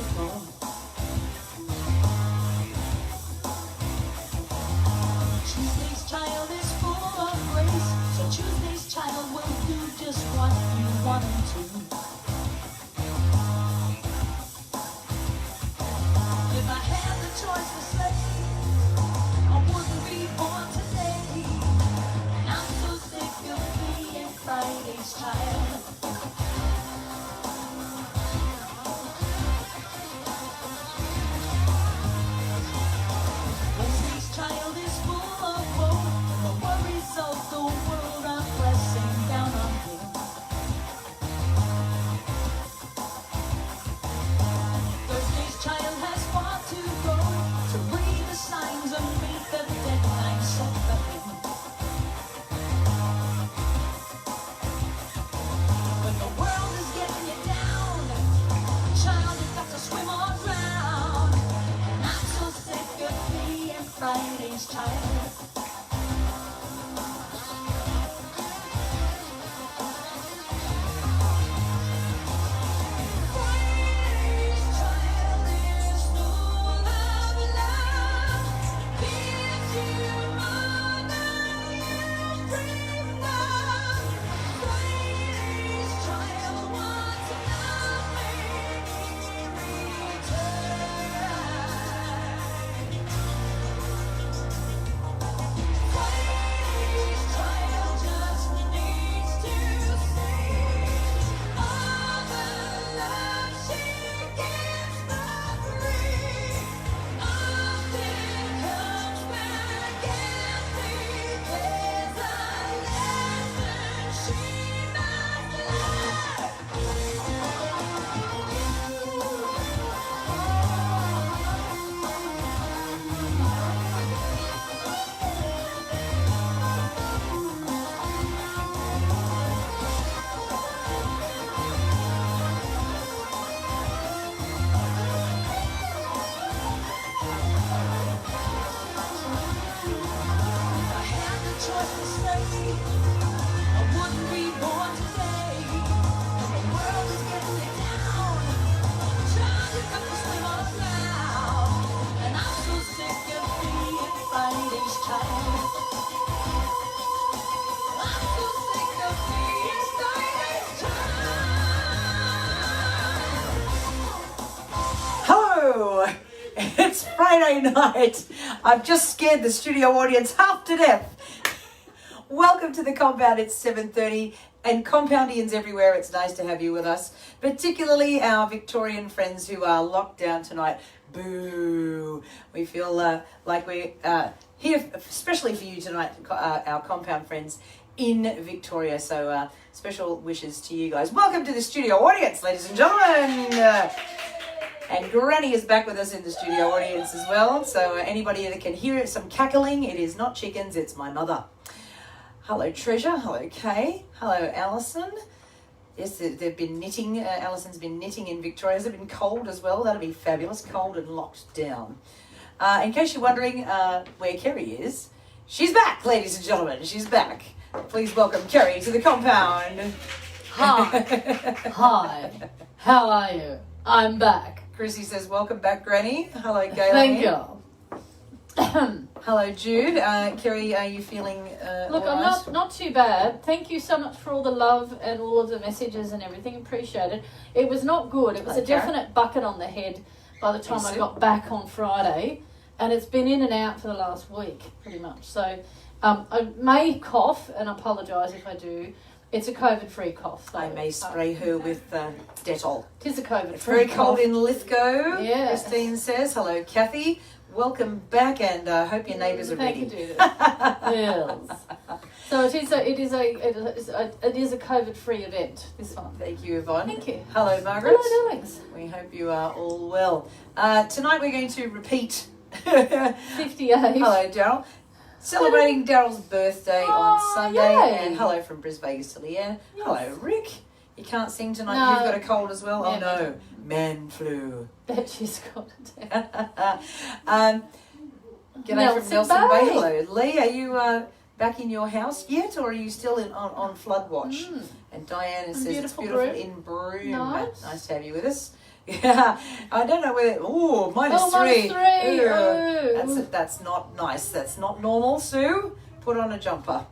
beautiful. Tuesday's child is full of grace, so Tuesday's child will do just what you want him to. If I had the choice to say, I wouldn't be born today. And I'm so sick of being Friday's child. Wednesday's child is full of hope, and the worries of the world are pressing down on him. Thursday's child has far to go to read the signs and meet the deadline set for him. When the world is getting you down, child, you've got to swim or drown. And I'm so sick of being Friday's child. Friday's child is full of love. Gives you more than you dreamed of. Friday's child wants nothing in return. Friday's child just needs to see all the love she gives for free. Often comes back empty. There's a lesson she must If I had the choice to stay, I wouldn't be born today. And the world is getting me down. Child, you've got to swim on now. And I'm so sick of being Friday's child. I'm so sick of being Friday's child. Hello! It's Friday night. I've just scared the studio audience half to death. Welcome to the compound. It's 7:30, and compoundians everywhere, it's nice to have you with us, particularly our Victorian friends who are locked down tonight. Boo! We feel like we're here especially for you tonight, our compound friends in Victoria. So special wishes to you guys. Welcome to the studio audience, ladies and gentlemen. And Granny is back with us in the studio audience as well. So anybody that can hear some cackling, it is not chickens, it's my mother. Hello, Treasure. Hello, Kay. Hello, Alison. Yes, they've been knitting. Alison's been knitting in Victoria. Has it been cold as well? That'll be fabulous. Cold and locked down. In case you're wondering where Kerry is, she's back, ladies and gentlemen. She's back. Please welcome Kerry to the compound. Hi. Hi. How are you? I'm back. Chrissy says, welcome back, Granny. Hello, Galen. Thank you. Hello, Jude. Kerry, are you feeling Look, all I'm right? not too bad. Thank you so much for all the love and all of the messages and everything. Appreciate it. It was not good. It was a definite bucket on the head by the time I got back on Friday. And it's been in and out for the last week, pretty much. So I may cough, and I apologise if I do. It's a COVID-free cough. So, I may spray her with Dettol. It is a COVID-free It's very cough. cold in Lithgow, Yeah. Christine says. Hello, Kathy. Welcome back, and hope your neighbours are ready. Thank you, Judith. Yes. So it is a COVID-free event, this one. Thank you, Yvonne. Thank you. Hello, Margaret. Hello, darlings. We hope you are all well. Tonight we're going to repeat. 58. Hello, Daryl. Celebrating Daryl's birthday on Sunday. yay. And hello from Brisbane to Leanne. Yes. Hello, Rick. You can't sing tonight. No. You've got a cold as well. Yeah, Oh no, man flu. Bet she's got it. G'day from Nelson Bay. Hello, Lee. Are you back in your house yet, or are you still on flood watch? And Diana says it's beautiful beautiful Broome. in Broome. Nice. Nice to have you with us. Yeah, I don't know whether. Oh, minus -3. Ew. Oh. That's not nice. That's not normal, Sue. Put on a jumper.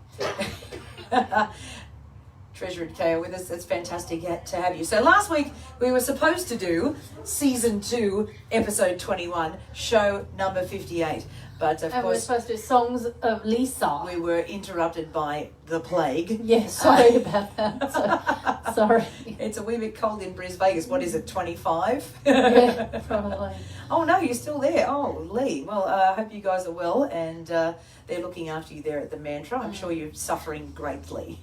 Treasure and Kay are with us. It's fantastic to have you. So last week we were supposed to do season 2, episode 21, show number 58. But of And we're course, supposed to do songs of Lisa. we were interrupted by the plague. Yes, sorry about that. So, sorry. It's a wee bit cold in Vegas. What is it, 25? Yeah, probably. Oh, no, you're still there. Oh, Lee. Well, I hope you guys are well, and they're looking after you there at the Mantra. I'm sure you're suffering greatly.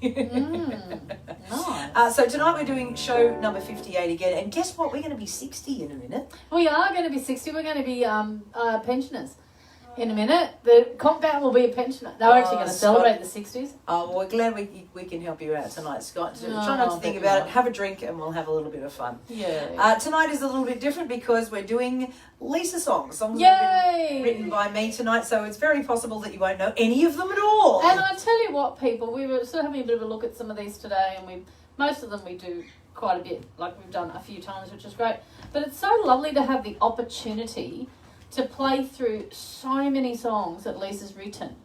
Nice. So tonight we're doing show number 58 again, and guess what? We're going to be 60 in a minute. We are going to be 60. We're going to be pensioners in a minute. The compound will be a pensioner. They're actually going to celebrate the 60s. Oh, well, we're glad we can help you out tonight, Scott. Try not to think bet about we it. will. Have a drink, and we'll have a little bit of fun. Yeah. Tonight is a little bit different because we're doing Lisa songs. Songs that have been written by me tonight, so it's very possible that you won't know any of them at all. And I tell you what, people, we were sort of having a bit of a look at some of these today, and most of them we do quite a bit, like we've done a few times, which is great. But it's so lovely to have the opportunity to play through so many songs that Lisa's written,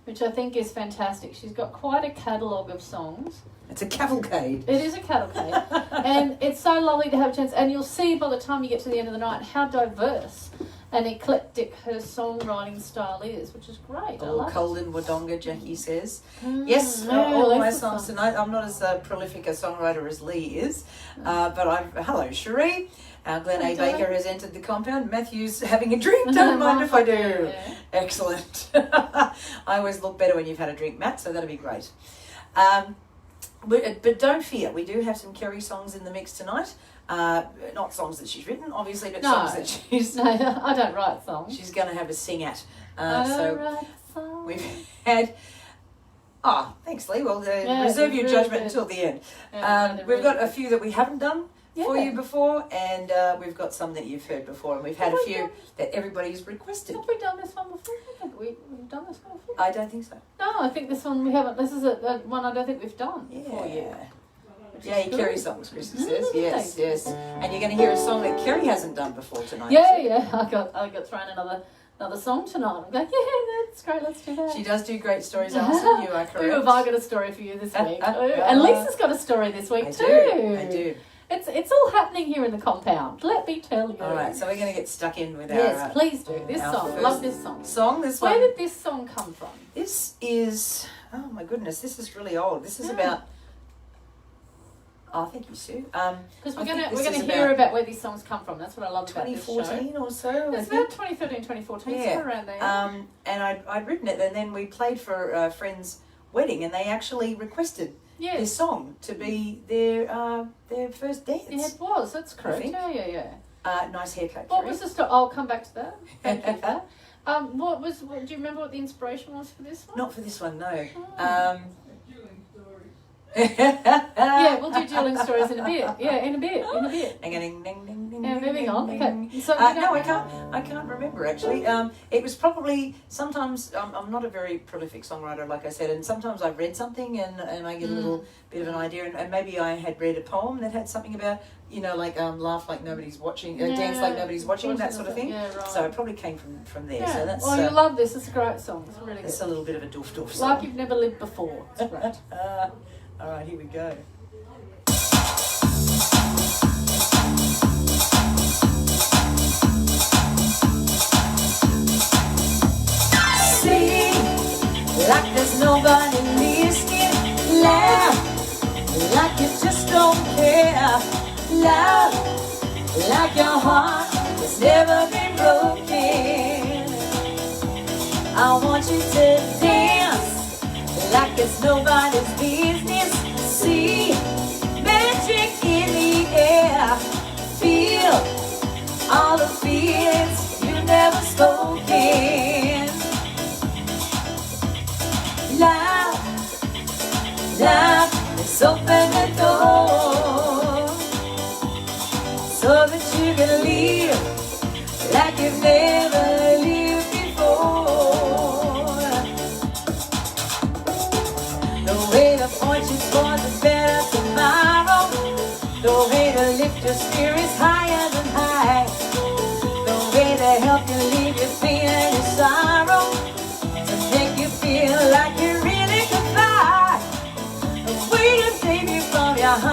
which I think is fantastic. She's got quite a catalogue of songs. It's a cavalcade. It is a cavalcade. And it's so lovely to have a chance. And you'll see by the time you get to the end of the night how diverse and eclectic her songwriting style is, which is great. I Oh, love cold it. in Wodonga, Jackie says. Yes, Yeah, all my Lisa's songs songs. tonight. I'm not as prolific a songwriter as Lee is, but hello, Cherie. Glenn A. Hello. Baker has entered the compound. Matthew's having a drink. Don't mind if I do. Yeah. Excellent. I always look better when you've had a drink, Matt, so that'll be great. But don't fear, we do have some Kerry songs in the mix tonight. Not songs that she's written, obviously, but songs that No, I don't write songs. she's going to have a sing at. I don't So write songs. we've had... Oh, thanks, Lee. Well, Yeah, reserve your really judgment good. until the end. Yeah, they're We've really got a good. few that we haven't done for Yeah. you before, and we've got some that you've heard before, and we've had a few that everybody's requested. Have we done this one before? I think we've done this one before. I don't think so. No, I think this one we haven't. This is a one I don't think we've done for you. Yeah, is Kerry good. songs, Krista says. Mm, Yes, thank you. yes. And you're going to hear a song that Kerry hasn't done before tonight. Yeah. I got thrown another song tonight. I'm like, yeah, that's great. Let's do that. She does do great stories, Alison. You are correct. Who have I got a story for you this week? And Lisa's got a story this week I too. do. I do. It's all happening here in the compound. Let me tell you. All right, so we're going to get stuck in with Yes, please do. This our song. first Love this song. song. This Where one. did this song come from? This is, oh my goodness, this is really old. This is Yeah. about, oh, thank you, Sue. Because I we're think gonna this is hear about where these songs come from. That's what I love about this show. 2014 or so, I It's think. about 2013, 2014, Yeah. somewhere around there. And I'd written it, and then we played for a friend's wedding, and they actually requested yes. this song to be their first dance. Yeah, it was. That's correct. think. Yeah. Nice haircut. What Kerry. was the story? I'll come back to that. Thank you for that. Do you remember what the inspiration was for this one? Not for this one, no. Oh. Yeah, we'll do dueling stories in a bit. Yeah, in a bit. Ding, ding, ding, ding, ding, Yeah, moving on. ding, Okay. ding. So No, I can't remember actually. It was probably sometimes I'm not a very prolific songwriter, like I said, and sometimes I've read something and I get a little bit of an idea, and maybe I had read a poem that had something about like laugh like nobody's watching, dance like nobody's watching, that sort of thing. Yeah, right. So it probably came from there. Yeah. So that's Well, you love this. It's a great song. It's really it's good. a little bit of a doof doof song. Like you've never lived before. It's great. All right, here we go. Sing like there's nobody listening. Laugh like you just don't care. Love like your heart has never been broken. I want you to dance like it's nobody's business. See magic in the air. Feel all the feelings you've never spoken. Love, let's open the door so that you can live like you've never lived before. The way to point you towards a better tomorrow. The way to lift your spirits higher than high.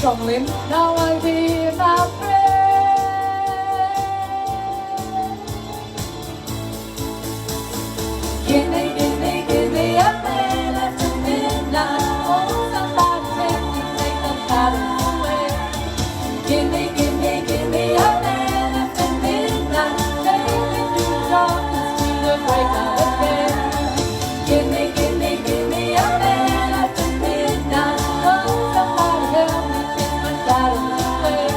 Chong Lim. Now I hear my prayer. Give me a man after midnight. Oh, somebody take the shadows away. Give me a man after midnight. Take me through the darkness to the break of day. Give me a man after midnight. Oh, somebody help me take my shadows away.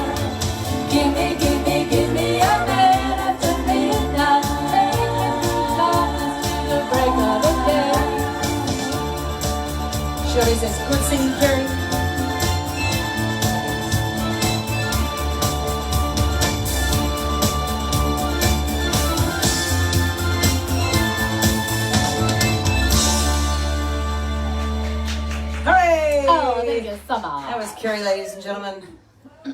Give me a man after midnight. Take me through the darkness to the break of day. Shirley says, good singing, Kerry. Hooray! Oh, thank you so much. That was Kerry, ladies and gentlemen.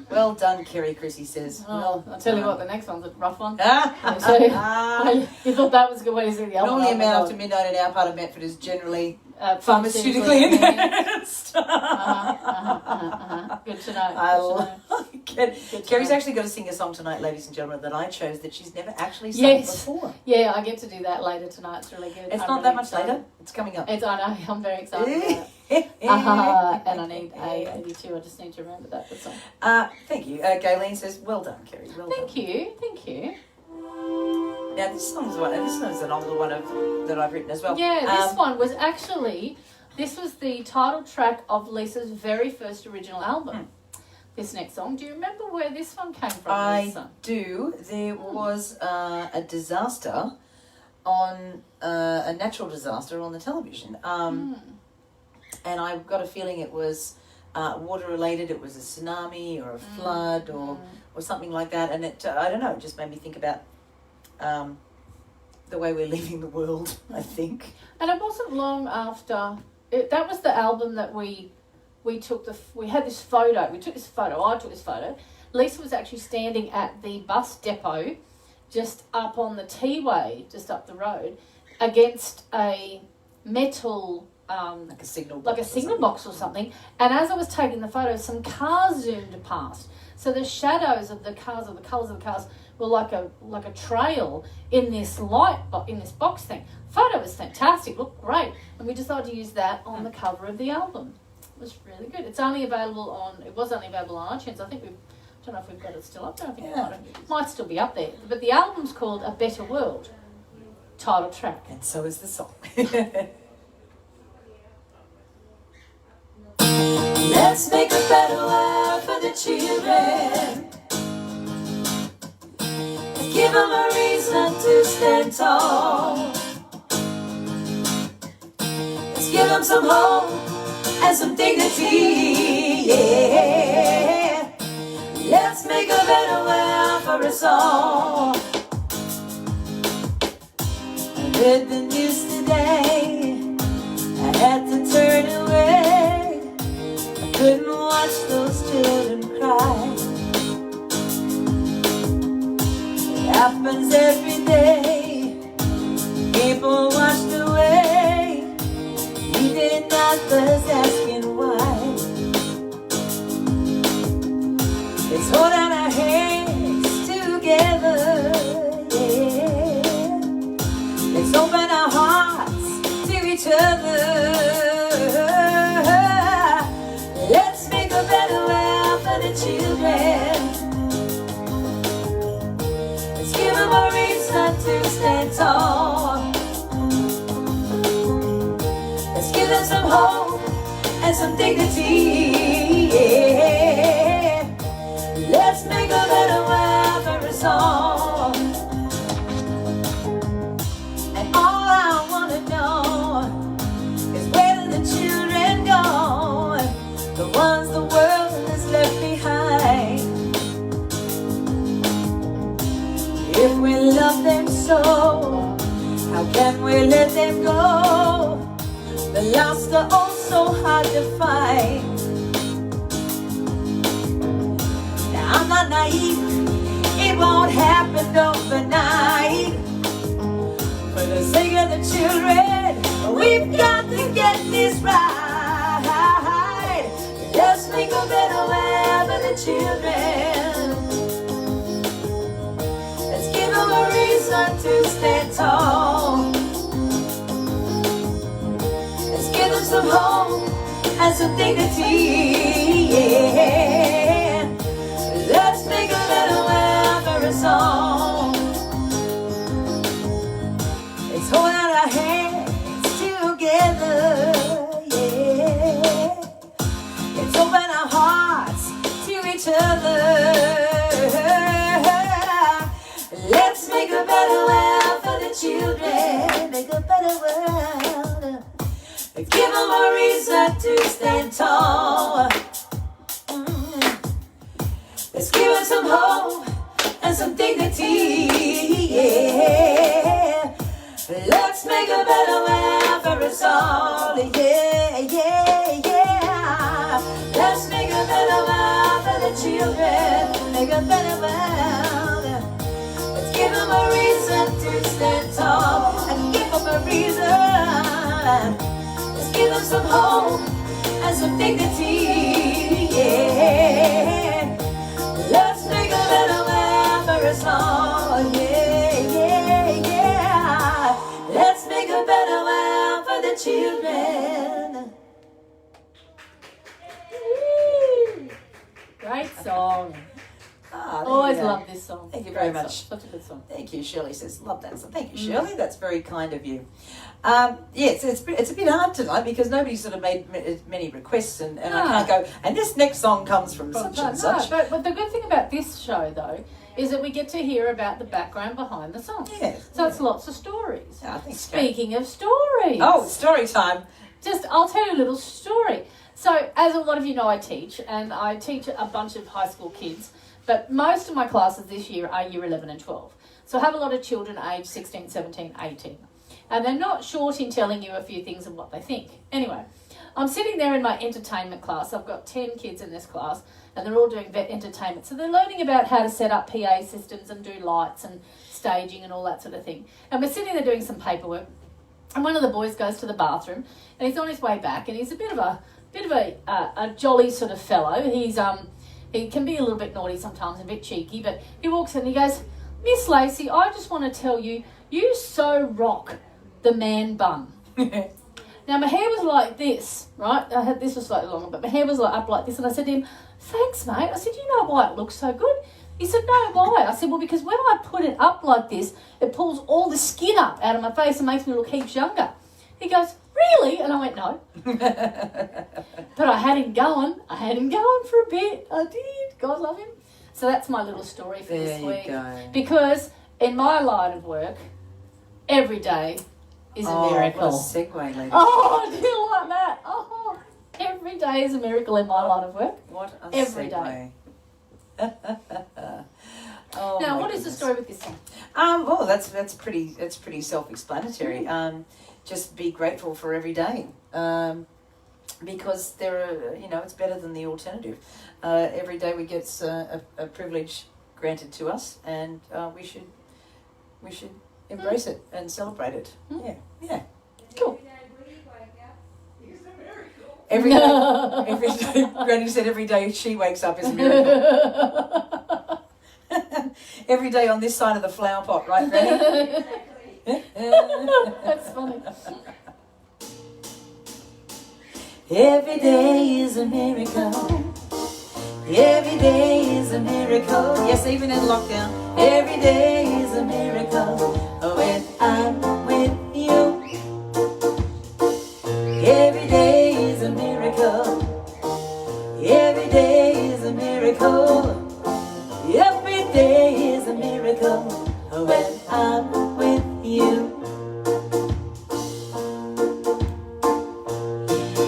Well done, Kerry, Chrissy says. Oh, I'll tell you what, the next one's a rough one. Ah, So, you thought that was a good way to see the album. Normally, a man after midnight in our part of Medford is generally pharmaceutically pharmaceutically enhanced. Good to know. I Good to know. like it. Good to Kerry's know. actually going to sing a song tonight, ladies and gentlemen, that I chose that she's never actually sung Yes. before. Yeah, I get to do that later tonight. It's really good. It's I'm not really that much excited. later. It's coming up. I know. I'm very excited about it. And I need A82. I just need to remember that. That's all. Thank you. Gayleen says, well done, Kerry. Well done. Thank you. Thank you. Now, this song's an older one that I've written as well. Yeah, this one was actually, this was the title track of Lisa's very first original album. This next song. Do you remember where this one came from, Lisa? I do. There was a disaster on, a natural disaster on the television. And I've got a feeling it was water related. It was a tsunami or a flood or something like that. And it, I don't know, it just made me think about the way we're leaving the world, I think. And it wasn't long after, that was the album that we took we had this photo. We took this photo. I took this photo. Lisa was actually standing at the bus depot just up on the T-way, just up the road, against a metal... Like a signal box or something. And as I was taking the photo, some cars zoomed past. So the shadows of the cars, or the colours of the cars, were like a trail in this in this box thing. Photo was fantastic, looked great, and we decided to use that on the cover of the album. It was really good. It was only available on iTunes. I think I don't know if we've got it still up there. I think it might still be up there. But the album's called A Better World, title track. And so is the song. Let's make a better world for the children. Let's give them a reason to stand tall. Let's give them some hope and some dignity, yeah. Let's make a better world for us all. I heard the news today. I had to turn away. Couldn't watch those children cry. It happens every day. People washed away. Even others asking why. Let's hold out our hands together, yeah. Let's open our hearts to each other. Let's make a better world for the children. Let's give them a reason to stand tall. Let's give them some hope and some dignity, yeah. Let's make a better world for us all. And all I want to know is where do the children go? The ones the world has left behind. If we love them so, how can we let them go? The lost are all so hard to find. Now I'm not naive, it won't happen overnight. For the sake of the children, we've got to get this right. Let's make a better way the children. Let's give them a reason to stand tall. Let's give them some hope and some dignity, yeah. Let's make a better world for us all. Let's hold out our hands together, yeah. Let's open our hearts to each other. Let's make a better world for the children. Make a better world. Give them a reason to stand tall. Let's give them some hope and some dignity, yeah. Let's make a better world for us all, yeah, yeah, yeah. Let's make a better world for the children. Make a better world. Let's give them a reason to stand tall and give them a reason. Give them some hope and some dignity, yeah. Let's make a better world for us all, yeah, yeah, yeah. Let's make a better world for the children. Great song. Always love this song. Thank you very Great much. Song. Such a good song. Thank you, Shirley says, love that song. Thank you, Shirley. That's very kind of you. Yes, it's a bit hard tonight because nobody sort of made many requests, and I can't go. And this next song comes from such and such. But the good thing about this show, though, is that we get to hear about the background behind the song. Yes. So it's lots of stories. Speaking of stories. Oh, story time. I'll tell you a little story. So, as a lot of you know, I teach, and I teach a bunch of high school kids, but most of my classes this year are year 11 and 12. So I have a lot of children aged 16, 17, 18. And they're not short in telling you a few things of what they think. Anyway, I'm sitting there in my entertainment class. I've got 10 kids in this class, and they're all doing entertainment. So they're learning about how to set up PA systems and do lights and staging and all that sort of thing. And we're sitting there doing some paperwork, and one of the boys goes to the bathroom, and he's on his way back, and he's a bit of a jolly sort of fellow. He can be a little bit naughty sometimes, a bit cheeky, but he walks in and he goes, "Miss Lacey, I just want to tell you, you so rock the man bun." Now, my hair was like this, right? This was slightly longer, but my hair was like up like this. And I said to him, "Thanks, mate." I said, "You know why it looks so good?" He said, "No, why?" I said, "Well, because when I put it up like this, it pulls all the skin up out of my face and makes me look heaps younger." He goes, "Really?" And I went, "No." But I had him going. For a bit. I did. God love him. So that's my little story for this week. There you go. Because in my line of work, every day is a miracle. What a segue, lady. Oh, do you like that? Oh, every day is a miracle in my line of work. What a every segue. Day. Now, what is the story with this song? Well, that's pretty self-explanatory. Just be grateful for every day, because it's better than the alternative. Every day we get a privilege granted to us, and we should embrace it and celebrate it. Yeah, cool. Every day, Granny said every day she wakes up is a miracle. Every day on this side of the flower pot, right, Granny? That's funny. Every day is a miracle. Every day is a miracle. Yes, even in lockdown. Every day is a miracle when I'm with you. Every day is a miracle. Every day is a miracle. Every day is a miracle when I'm with you.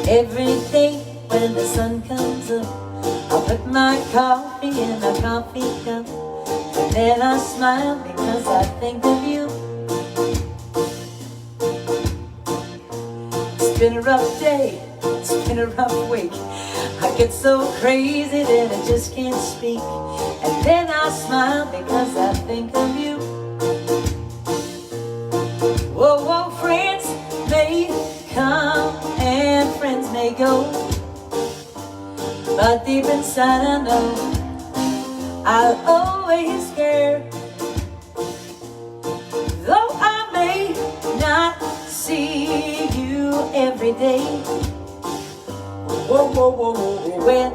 Every day when the sun comes up, I'll put my coffee in a coffee cup, and then I smile because I think of you. It's been a rough day, it's been a rough week. I get so crazy that I just can't speak, and then I smile because I think of you. Whoa, whoa, friends may come and friends may go, but deep inside I know I'll always care. Though I may not see you every day, whoa, whoa, whoa, whoa. When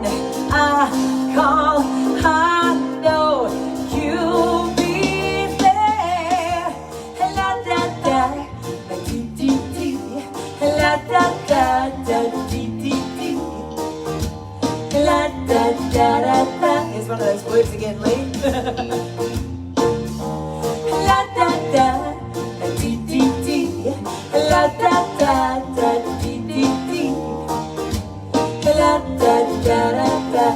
I call, I know you'll be there. La da da, dee dee dee. La da da da, dee dee dee. La da da da da. Here's one of those words again, Lee. La da da, dee dee dee. La da da da, dee dee dee. La da da da da.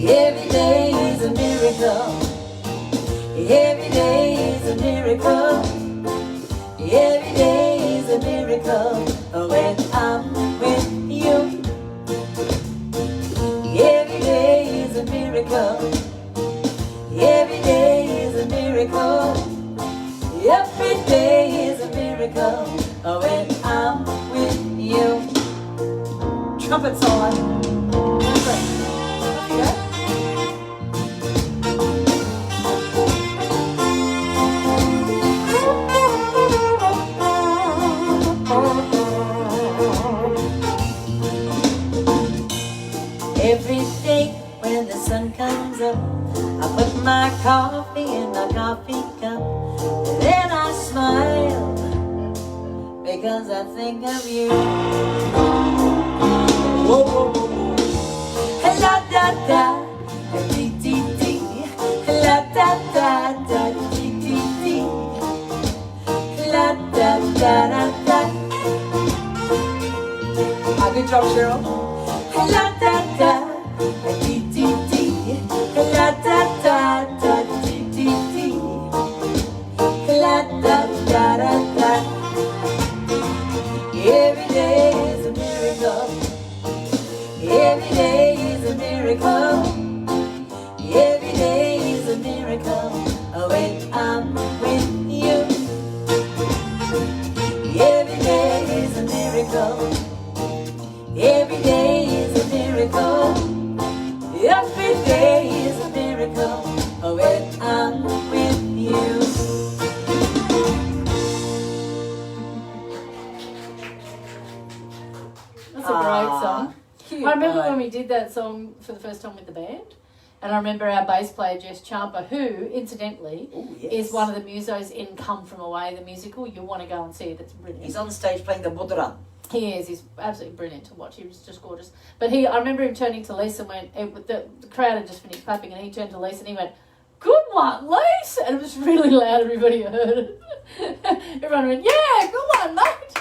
Every day is a miracle. Every day is a miracle. Every day is a miracle when I'm with you. Every day is a miracle. Every day is a miracle. Every day is a miracle when I'm with you. Trumpets on. Every day when the sun comes up, I put my coffee in my coffee cup, and then I smile because I think of you. Whoa, whoa, whoa, whoa. La da da, dee dee dee. La da da da, dee dee dee. La da da da da. Good job, Cheryl. La da da, dee dee dee. La da da da, dee dee dee. La da da da da. Every day is a miracle. Every day is a miracle. Every day is a miracle when I'm with you. Every day is a miracle. Every day is a miracle. Every day is a miracle when I'm with you. That's a great song. I remember when we did that song for the first time with the band, and I remember our bass player Jess Champa, who incidentally is one of the musos in Come From Away, the musical. You'll want to go and see it. It's brilliant. He's on stage playing the mudra. He is. He's absolutely brilliant to watch. He was just gorgeous. But I remember him turning to Lisa when the crowd had just finished clapping, and he turned to Lisa and he went, "Good one, Lisa!" And it was really loud. Everybody heard it. Everyone went, "Yeah, good one, mate."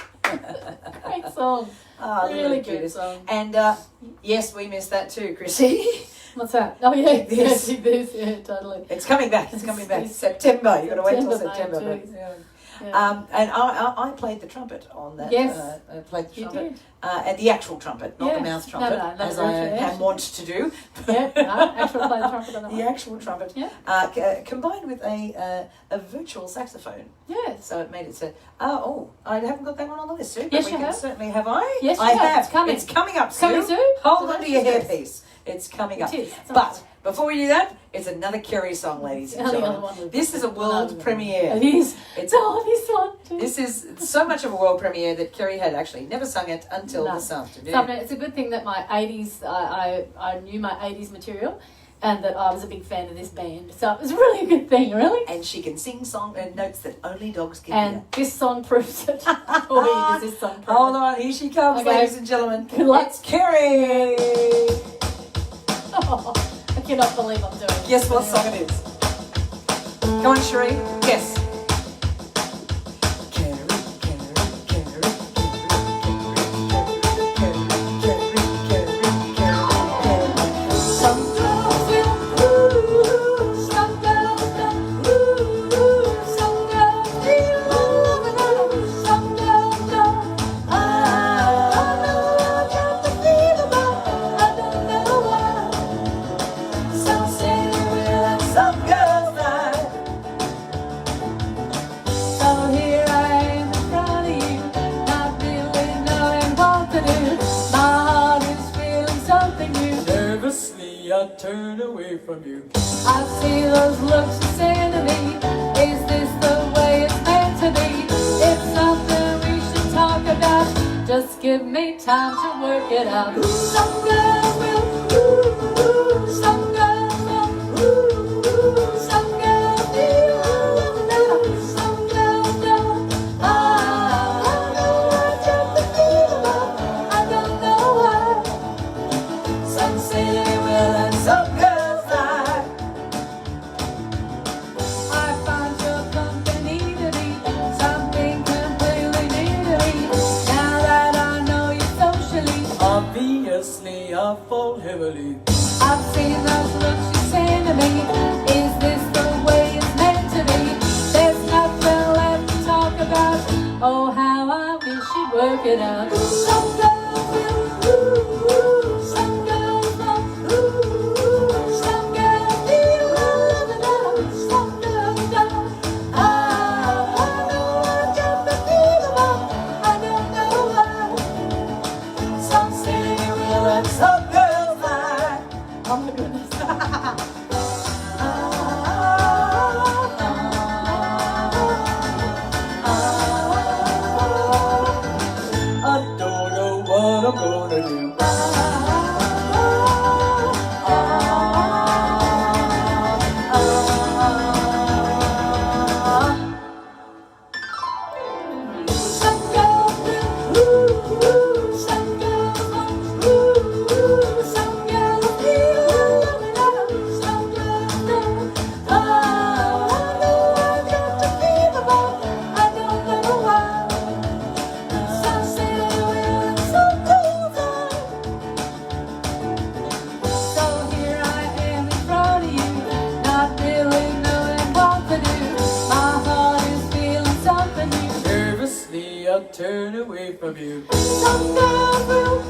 Great song. Oh, really good song. And yes, we missed that too, Chrissy. What's that? Oh yeah, This. yeah, totally. It's coming back. It's coming back. September. You've got to wait till September, September. mate, Yeah. Yeah. And I played the trumpet on that. Yes. I played the You trumpet. did. And the actual trumpet, not Yeah. the mouth trumpet, No, as I am wont to do. Yeah, no, actually play the trumpet on that The one. actual trumpet, Yeah. combined with a virtual saxophone. Yes. So it made it so. I haven't got that one on the list, Sue. But Yes, we you can have. certainly have I. Yes, you I have. have. It's coming. It's coming up, Sue. Coming soon? Hold on to your Yes. hairpiece. It's coming up. It is. It's But awesome. before we do that, it's another Kerry song, ladies and The only gentlemen. other one This is a world premiere. It is. It's this one too. This is so much of a world premiere that Kerry had actually never sung it until No. this afternoon. So, I mean, it's a good thing that my 80s, I knew my 80s material, and that I was a big fan of this band. So it was really a good thing, really. And she can sing song and notes that only dogs can And hear. this song proves it. Boy, does this song prove Hold it. on, here she comes, Okay. ladies and gentlemen. Good luck. It's Kerry. Oh, I cannot believe I'm doing it. Guess what song it is? Come on, Cherie. Guess. Kerry, Kerry, Kerry, Kerry. Some girls will ooh, some girls don't ooh, some girls feel love, some girls don't. I know I got the feeling, but I don't know why. Some say they will and some girls lie. turn away from you. I see those looks you send to me. Is this the way it's meant to be? It's something we should talk about. Just give me time to work it out. Some girls will, some girls won't, some girls feel love, some girls don't. I know I just feel love. I don't know why. Some say they will and some girls lie. I find your company to be something completely new to me. Now that I know you socially, Obviously, I fall heavily. I've seen those looks you send to me. Is this the way it's meant to be? There's nothing left to talk about. Oh, how I wish you'd work it out. Some girls will, some girls won't, some girls feel love and some girls don't. I know I just feel love. I don't know why. Some say they will and some girls lie. Oh my goodness. I don't know what I'm gonna do. Some girls will, some girls won't, some girls feel love, some girls don't. I know I got to feel love, I don't know why. Some say they will and some girls aren't. So here I am in front of you, not really knowing what to do. My heart is feeling something new. Nervously, I turn away from you. Some girls will,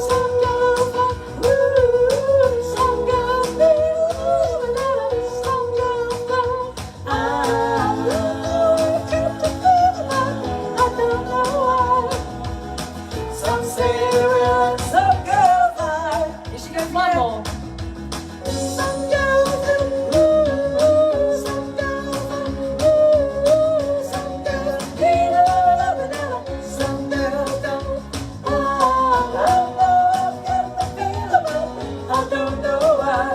some girls won't, some girls feel love, some girls don't. I got to feel love, I don't know why. Some say they will and some girls lie. Is she gonna One more. Some girls will, some girls won't, some girls feel love, some girls don't. I don't know why.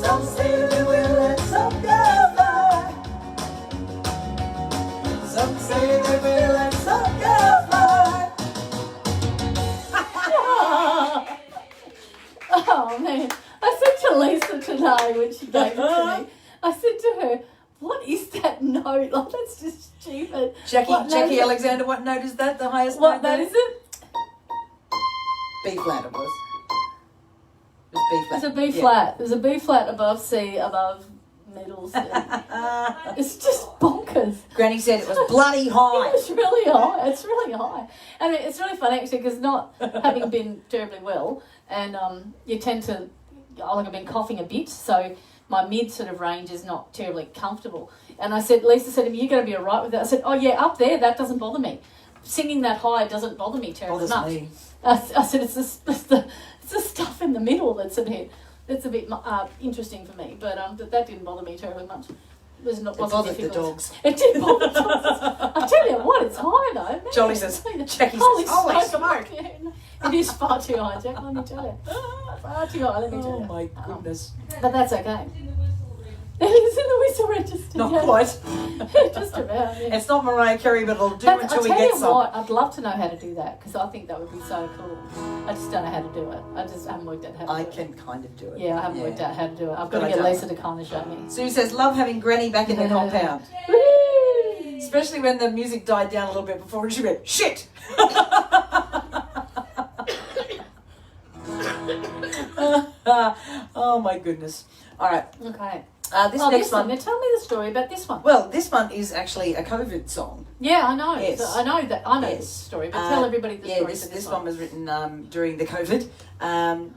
Some say they will and some girls lie. Some say they will and some girls lie. Oh man, I said to Lisa today when she gave it to me, I said to her, what is that note? Like, that's just stupid. What note Jackie is it? Alexander, what note is that? The highest What note? note is it? B flat it was. It was B flat. It's a B flat. There's a B flat above C, above middle C. It's just bonkers. Granny said it was bloody high. It's really high. It's really high. I mean, it's really funny actually because not having been terribly well, and you tend to, like I've been coughing a bit, so my mid sort of range is not terribly comfortable. And I said, Lisa said to me, "You're going to be all right with that." I said, "Oh yeah, up there that doesn't bother me. Singing that high doesn't bother me terribly much." Me. I said, it's the stuff in the middle that's a bit interesting for me, but that didn't bother me terribly much. Wasn't bothered difficult. the dogs. It did bother the dogs. I tell you what, it's high though. Man. Jolly says, Jackie Holy says, holy smoke. smoke. Yeah, it is far too high, Jack, let me tell you. Far too high, let me tell Oh you. my goodness. But that's okay. It is in the whistle register. Not yeah. quite. Just about, yeah. It's not Mariah Carey, but it'll do But until I'll we tell get you some. what, I'd love to know how to do that because I think that would be so cool. I just don't know how to do it. I just haven't worked out how to I do it. can kind of do it. Yeah, I haven't worked out how to do it. I've got But to I get don't. Lisa to kind of show me. Sue says, love having Granny back in the compound. Woo! Especially when the music died down a little bit before and she went, shit! Oh my goodness. All right. Okay. This Oh, next this one. one. Now tell me the story about this one. Well, this one is actually a COVID song. Yeah, I know. Yes. So I know that. I know Yes. this story, but tell everybody the story. Yeah, for this one was written during the COVID,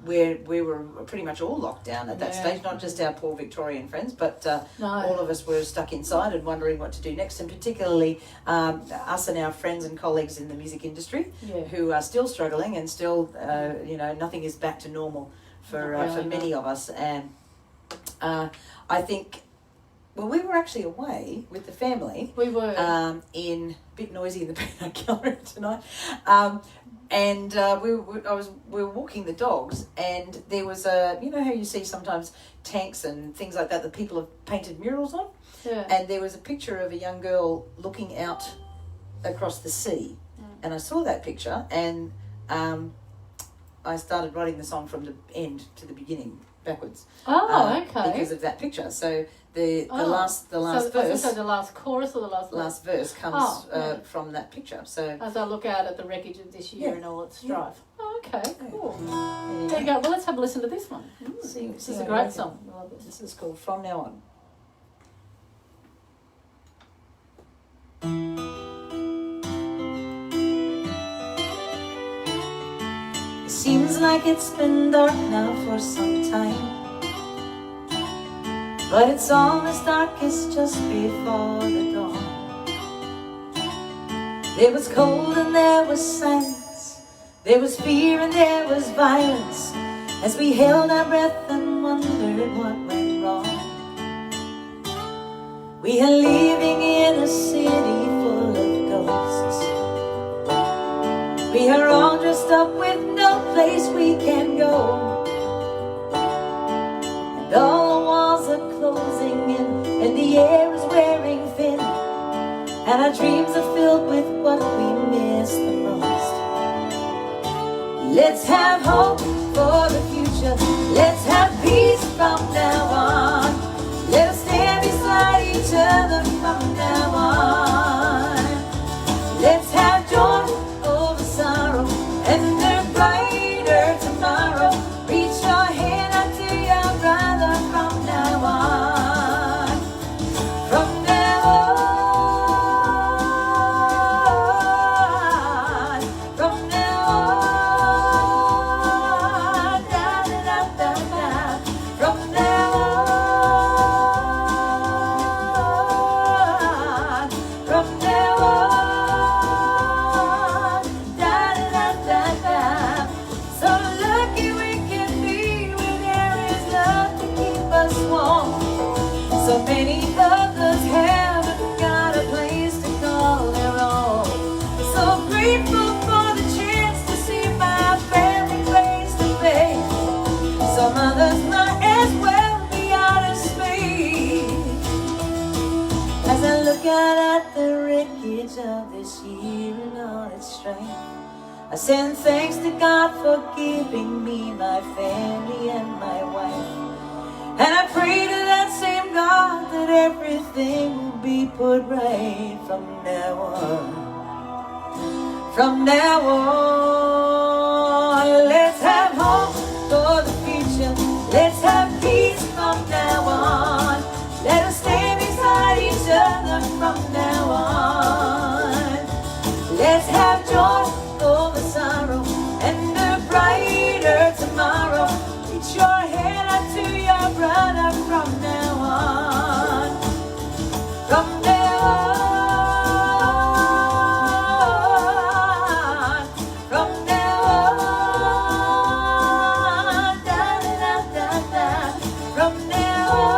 where we were pretty much all locked down at that Yeah. stage. Not just our poor Victorian friends, but No. all of us were stuck inside and wondering what to do next. And particularly us and our friends and colleagues in the music industry, Yeah. who are still struggling and still, nothing is back to normal for many of us. And I think, well, we were actually away with the family. We were. In a bit noisy in the peanut gallery tonight. And we were walking the dogs, and there was you know how you see sometimes tanks and things like that people have painted murals on? Yeah. And there was a picture of a young girl looking out across the sea. And I saw that picture, and I started writing the song from the end to the beginning, backwards. Oh, okay. Because of that picture. So the last verse. So the last chorus or the last verse comes from that picture. So as I look out at the wreckage of this year and all its strife. Yeah. Oh, okay, cool. There you go. Well, let's have a listen to this one. This is a great song. I love this. This is called From Now On. It seems like it's been dark now for some time, but it's almost darkest just before the dawn. There was cold and there was silence, there was fear and there was violence, as we held our breath and wondered what went wrong. We are living in a city full of ghosts. We are all dressed up with no place we can go, and all the walls are closing in, and the air is wearing thin, and our dreams are filled with what we miss the most. Let's have hope for the future. Let's have peace from now on. Let us stand beside each other from now on. Let's have joy over sorrow and a brighter tomorrow. Reach your hand out to your brother from now on. From now on. From now on. Da, da, da, da, da. From now on. From now on. Da, da, da, da, da. So lucky we can be where there is love to keep us warm. So many others haven't got a place to call their own. So grateful for the chance to see my family face to face. Some others might as well be honest with me. As I look out at the wreckage of this year and all its strength, I send thanks to God for giving me my family and my wife. And I pray to that same God that everything will be put right from now on. From now on, let's have hope for the future. Let's have peace from now on. Let us stand beside each other from now on. Let's have joy over sorrow and a brighter tomorrow. Reach your hand out to your brother from now on. From now on. From now on. Da, da, da, da, da. From now on.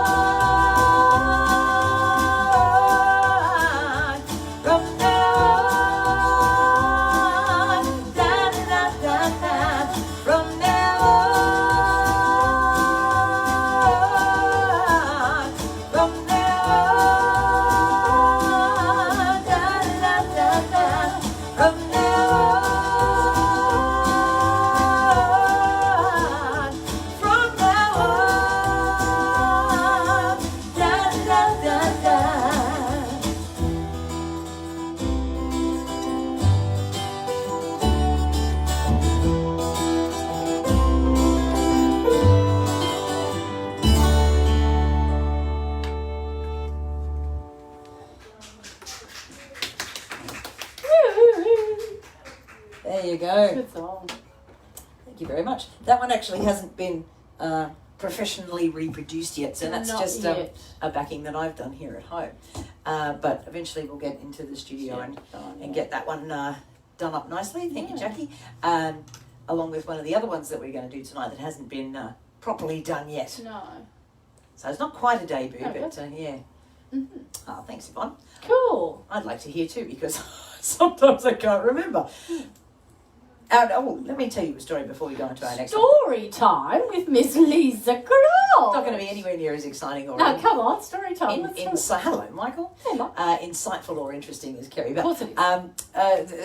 From now on. Da, da, da, da, da. From now on. From now on. Da, da, da, da. From now on. From now on. Da, da, da, da. There you go. Good song. Thank you very much. That one actually hasn't been professionally reproduced yet, so that's Not just yet. a backing that I've done here at home. But eventually we'll get into the studio and get that one done up nicely. Thank you, Jackie. along with one of the other ones that we're going to do tonight that hasn't been properly done yet. No. So it's not quite a debut, Okay. but yeah. Mm-hmm. Oh, thanks, Yvonne. Cool. I'd like to hear too, because sometimes I can't remember. Let me tell you a story before we go into our next one. Story time with Miss Lisa Gross. It's not going to be anywhere near as exciting or No, come on, story time. Let's do it. hello, Michael. Hello. Insightful or interesting as Kerry. Of course it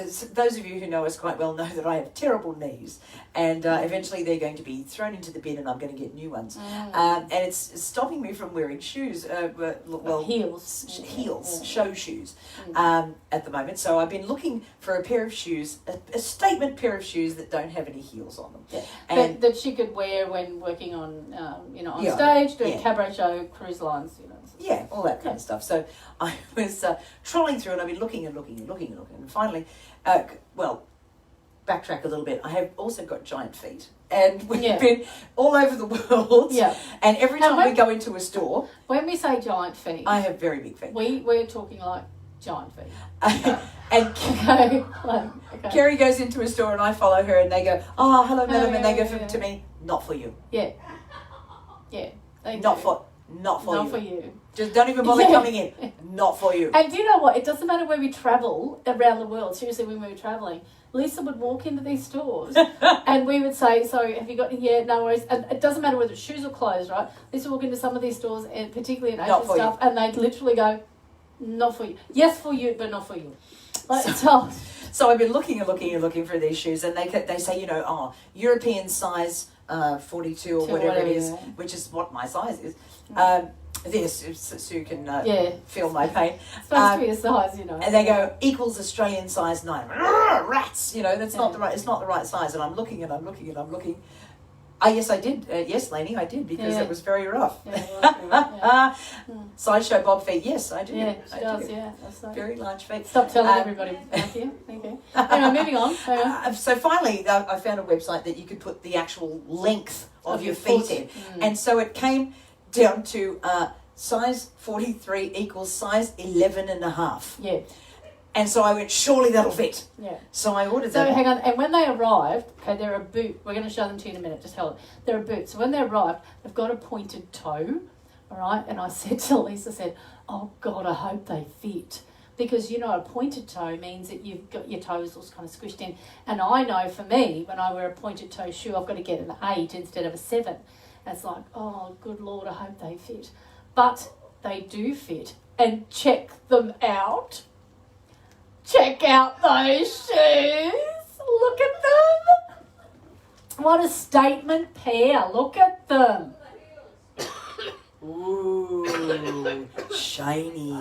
is. Those of you who know us quite well know that I have terrible knees, and eventually they're going to be thrown into the bin, and I'm going to get new ones. And it's stopping me from wearing shoes. Heels, show shoes, at the moment. So I've been looking for a pair of shoes, a statement pair of shoes that don't have any heels on them. Yeah. And that she could wear when working on, on Yeah, stage, doing yeah. cabaret show, cruise lines, yeah, all that kind of stuff. So I was trawling through, and I've been looking, and finally, backtrack a little bit. I have also got giant feet, and we've been all over the world. Yeah. And every time we go into a store, When we say giant feet, I have very big feet. we're talking like giant feet. And Okay. Okay. Kerry goes into a store, and I follow her, and they go, "Oh, hello, madam," and they go yeah. to me, "Not for you. Yeah. Yeah. They Not do. for Not you. for you. Just don't even bother Yeah. coming in. Not for you." And do you know what? It doesn't matter where we travel around the world. Seriously, when we were traveling, Lisa would walk into these stores and we would say, "So have you got any?" Yeah, no worries. And it doesn't matter whether it's shoes or clothes, right? Lisa would walk into some of these stores, and particularly in Not Asian for stuff, and they'd literally go, "Not for you. Yes, for you, but not for you." Like, So I've been looking for these shoes, and they say, European size 42 or whatever it is, yeah. which is what my size is. This, so you can feel my pain. It's supposed to be a size, And they go equals Australian size 9. Rats, that's not the right. It's not the right size. And I'm looking. Yes, I did. Yes, Lainey, I did, because it was very rough. Yeah. Sideshow Bob feet. Yes, I do. Yeah, she I does. do. Yeah, that's right. Very large feet. Stop telling everybody. Thank you. Anyway, moving on. So finally, I found a website that you could put the actual length of your foot. feet in. And so it came down to size 43 equals size 11 and a half. Yeah. And so I went, surely that'll fit. Yeah. So I ordered So them. hang on, and when they arrived, okay, they're a boot. We're going to show them to you in a minute. Just hold it. They're a boot. So when they arrived, they've got a pointed toe, all right. And I said to Lisa, "Oh God, I hope they fit." Because, a pointed toe means that you've got your toes all kind of squished in. And I know for me, when I wear a pointed toe shoe, I've got to get an 8 instead of a 7. And it's like, oh, good Lord, I hope they fit. But they do fit. And check them out. Check out those shoes. Look at them. What a statement pair. Look at them. Ooh, shiny.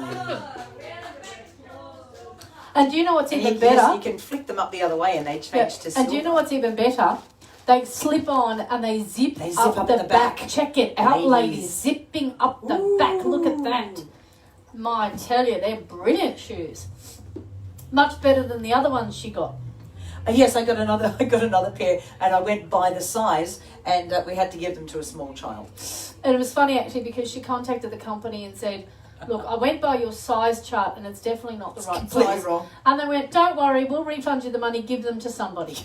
And do you know what's even better? Yes, you can flick them up the other way and they change to silver. And do you know what's even better? They slip on and they zip up the back. Check it out, ladies. Zipping up the back. Look at that. I tell you, they're brilliant shoes. Much better than the other ones she got. Yes, I got another pair, and I went by the size, and we had to give them to a small child. And it was funny actually, because she contacted the company and said, "Look, I went by your size chart and it's definitely not the right Completely size." wrong. And they went, "Don't worry, we'll refund you the money, give them to somebody." So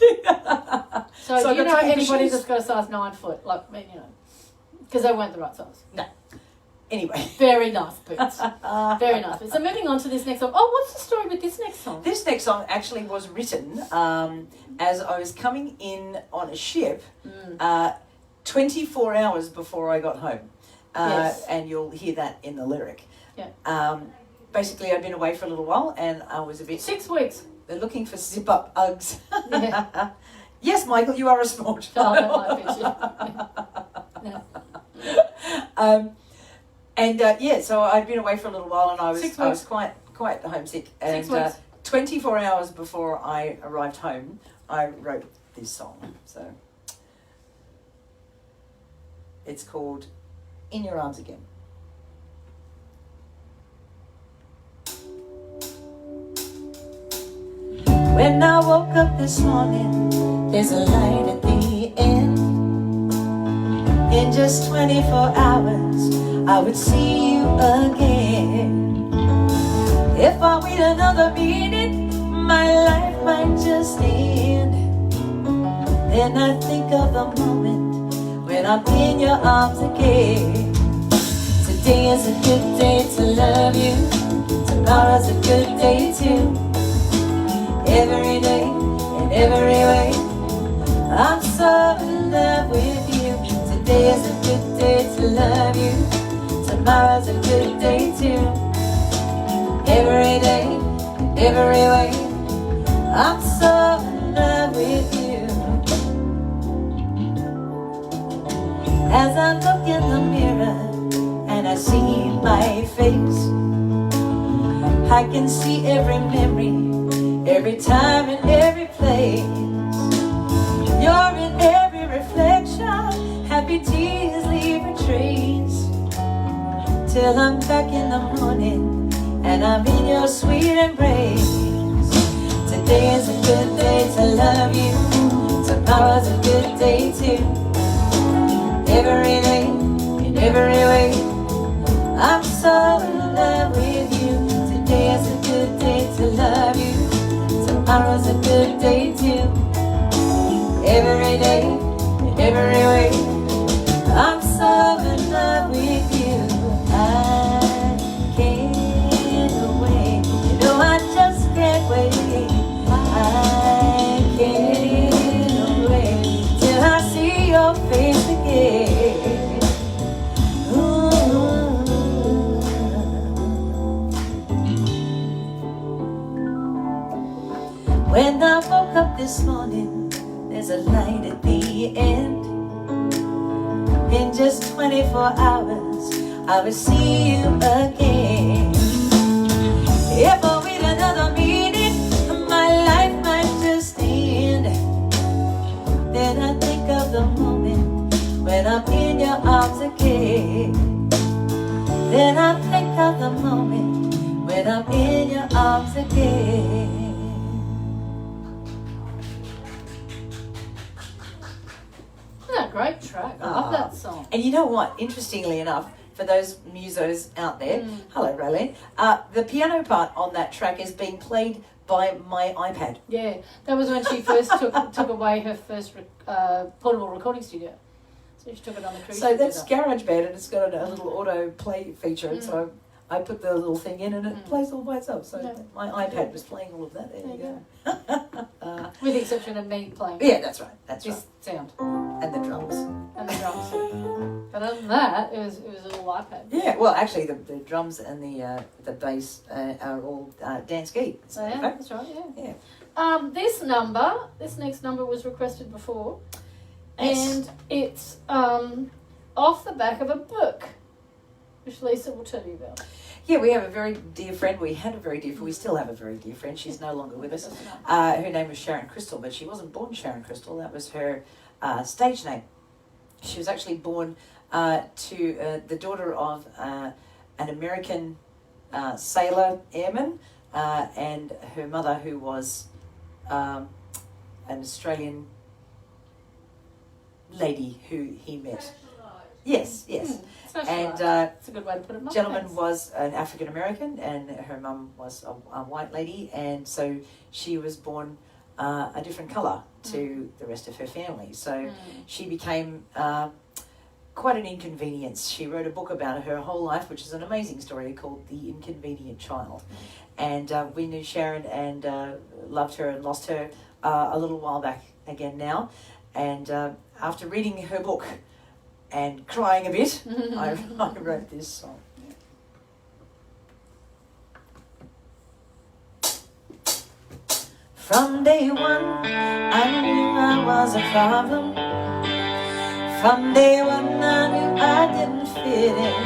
I do you got know to keep the anybody shoes. that's got a size 9 foot? Like me, because they weren't the right size. No. Anyway. Very nice boots. Very nice boots. So moving on to this next song. Oh, what's the story with this next song? This next song actually was written as I was coming in on a ship 24 hours before I got home. Yes. And you'll hear that in the lyric. Yeah. Basically, I'd been away for a little while, and I was a bit... 6 weeks. They're looking for zip-up Uggs. Yeah. Yes, Michael, you are a small Oh, child. I don't like it. Yeah. So I'd been away for a little while, and I was 6 I was weeks. quite homesick. And 6 weeks. 24 hours before I arrived home, I wrote this song. So it's called "In Your Arms Again." When I woke up this morning, there's a light at the end. In just 24 hours, I would see you again. If I wait another minute, my life might just end. Then I think of the moment when I'm in your arms again. Today is a good day to love you. Tomorrow's a good day too. Every day, in every way, I'm so in love with you. Today is a good day to love you. Tomorrow's a good day too. Every day, in every way, I'm so in love with you. As I look in the mirror and I see my face, I can see every memory, every time and every place. You're in every reflection, happy tears leave a trace. Till I'm back in the morning and I'm in your sweet embrace. Today is a good day to love you. Tomorrow's a good day too. Every day, in every way, I'm so in love with you. Today is a good day to love you. Tomorrow's a good day too. Every day, in every way, I'm so in love with you. I can't wait. You know I just can't wait. I can't wait till I see your face again. Ooh. When I woke up this morning, there's a light at the end. In just 24 hours, I will see you again. If I wait another minute, my life might just end. Then I think of the moment when I'm in your arms again. Then I think of the moment when I'm in your arms again. Great track. I love that song. And you know what? Interestingly enough, for those musos out there, hello Raylene, the piano part on that track is being played by my iPad. Yeah, that was when she first took away her first portable recording studio. So she took it on the cruise. So that's GarageBand, and it's got a little auto play feature, and so I put the little thing in and it plays all by itself. So my iPad was playing all of that. There you go. With the exception of me playing. Yeah, that's right. That's this sound. And the drums. And the drums. But other than that, it was a little iPad. Yeah, well, actually, the drums and the bass are all dance key. So yeah, that's right. Yeah. This next number was requested before, and it's off the back of a book, which Lisa will tell you about. Yeah, we have a very dear friend. We had a very dear friend. We still have a very dear friend. She's no longer with us. Her name was Sharon Crystal, but she wasn't born Sharon Crystal. That was her stage name. She was actually born to the daughter of an American sailor airman and her mother, who was an Australian lady who he met. Yes. And that's a good way to put it. Gentleman was an African American, and her mum was a white lady, and so she was born a different colour to the rest of her family. So she became quite an inconvenience. She wrote a book about her whole life, which is an amazing story called The Inconvenient Child. And we knew Sharon and loved her and lost her a little while back again now. And after reading her book and crying a bit, I wrote this song. From day one, I knew I was a problem. From day one, I knew I didn't fit in.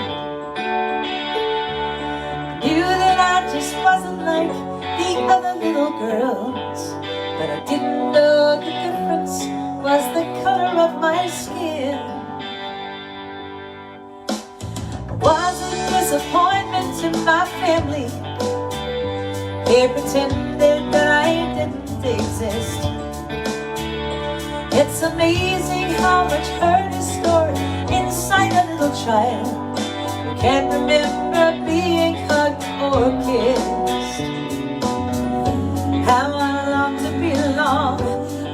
Knew that I just wasn't like the other little girls, but I didn't know the difference was the color of my skin. Was a disappointment to my family. They pretended that I didn't exist. It's amazing how much hurt is stored inside a little child who can't remember being hugged or kissed. How I long to belong.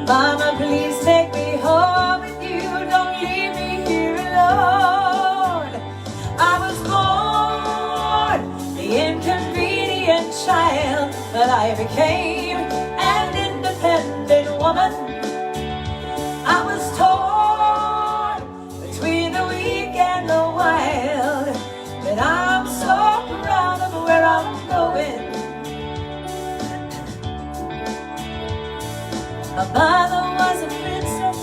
Mama, please take me became an independent woman. I was torn between the weak and the wild, but I'm so proud of where I'm going. My mother was a princess,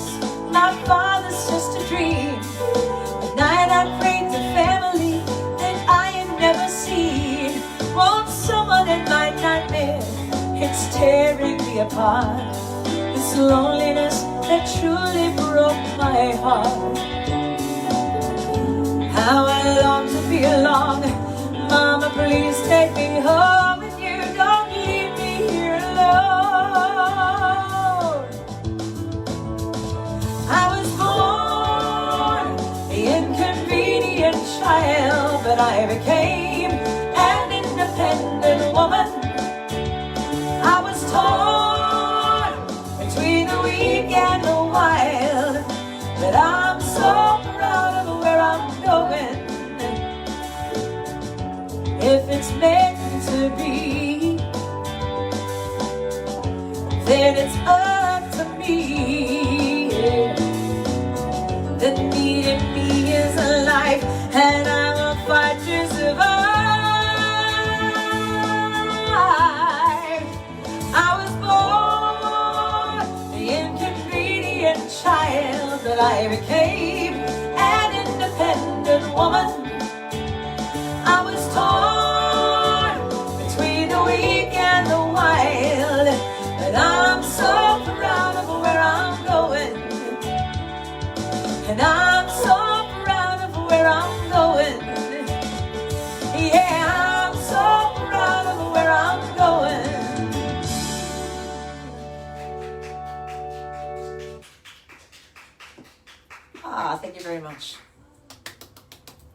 my father's just a dream. At night I prayed to family that I had never seen. Want someone in my nightmare, it's tearing me apart. This loneliness that truly broke my heart. How I long to belong. Mama, please take me home, and you don't leave me here alone. I was born the inconvenient child, but I became an independent woman. I was torn between the weak and the wild, but I'm so proud of where I'm going. If it's meant to be, then it's up to me. The need in me is alive, and I will fight to survive. I was born the inconvenient child, but I became an independent woman. I was torn between the weak and the wild, but I'm so proud of where I'm going. And I'm so proud of where I'm going. Yeah, I'm so proud of where I'm going. Thank you very much.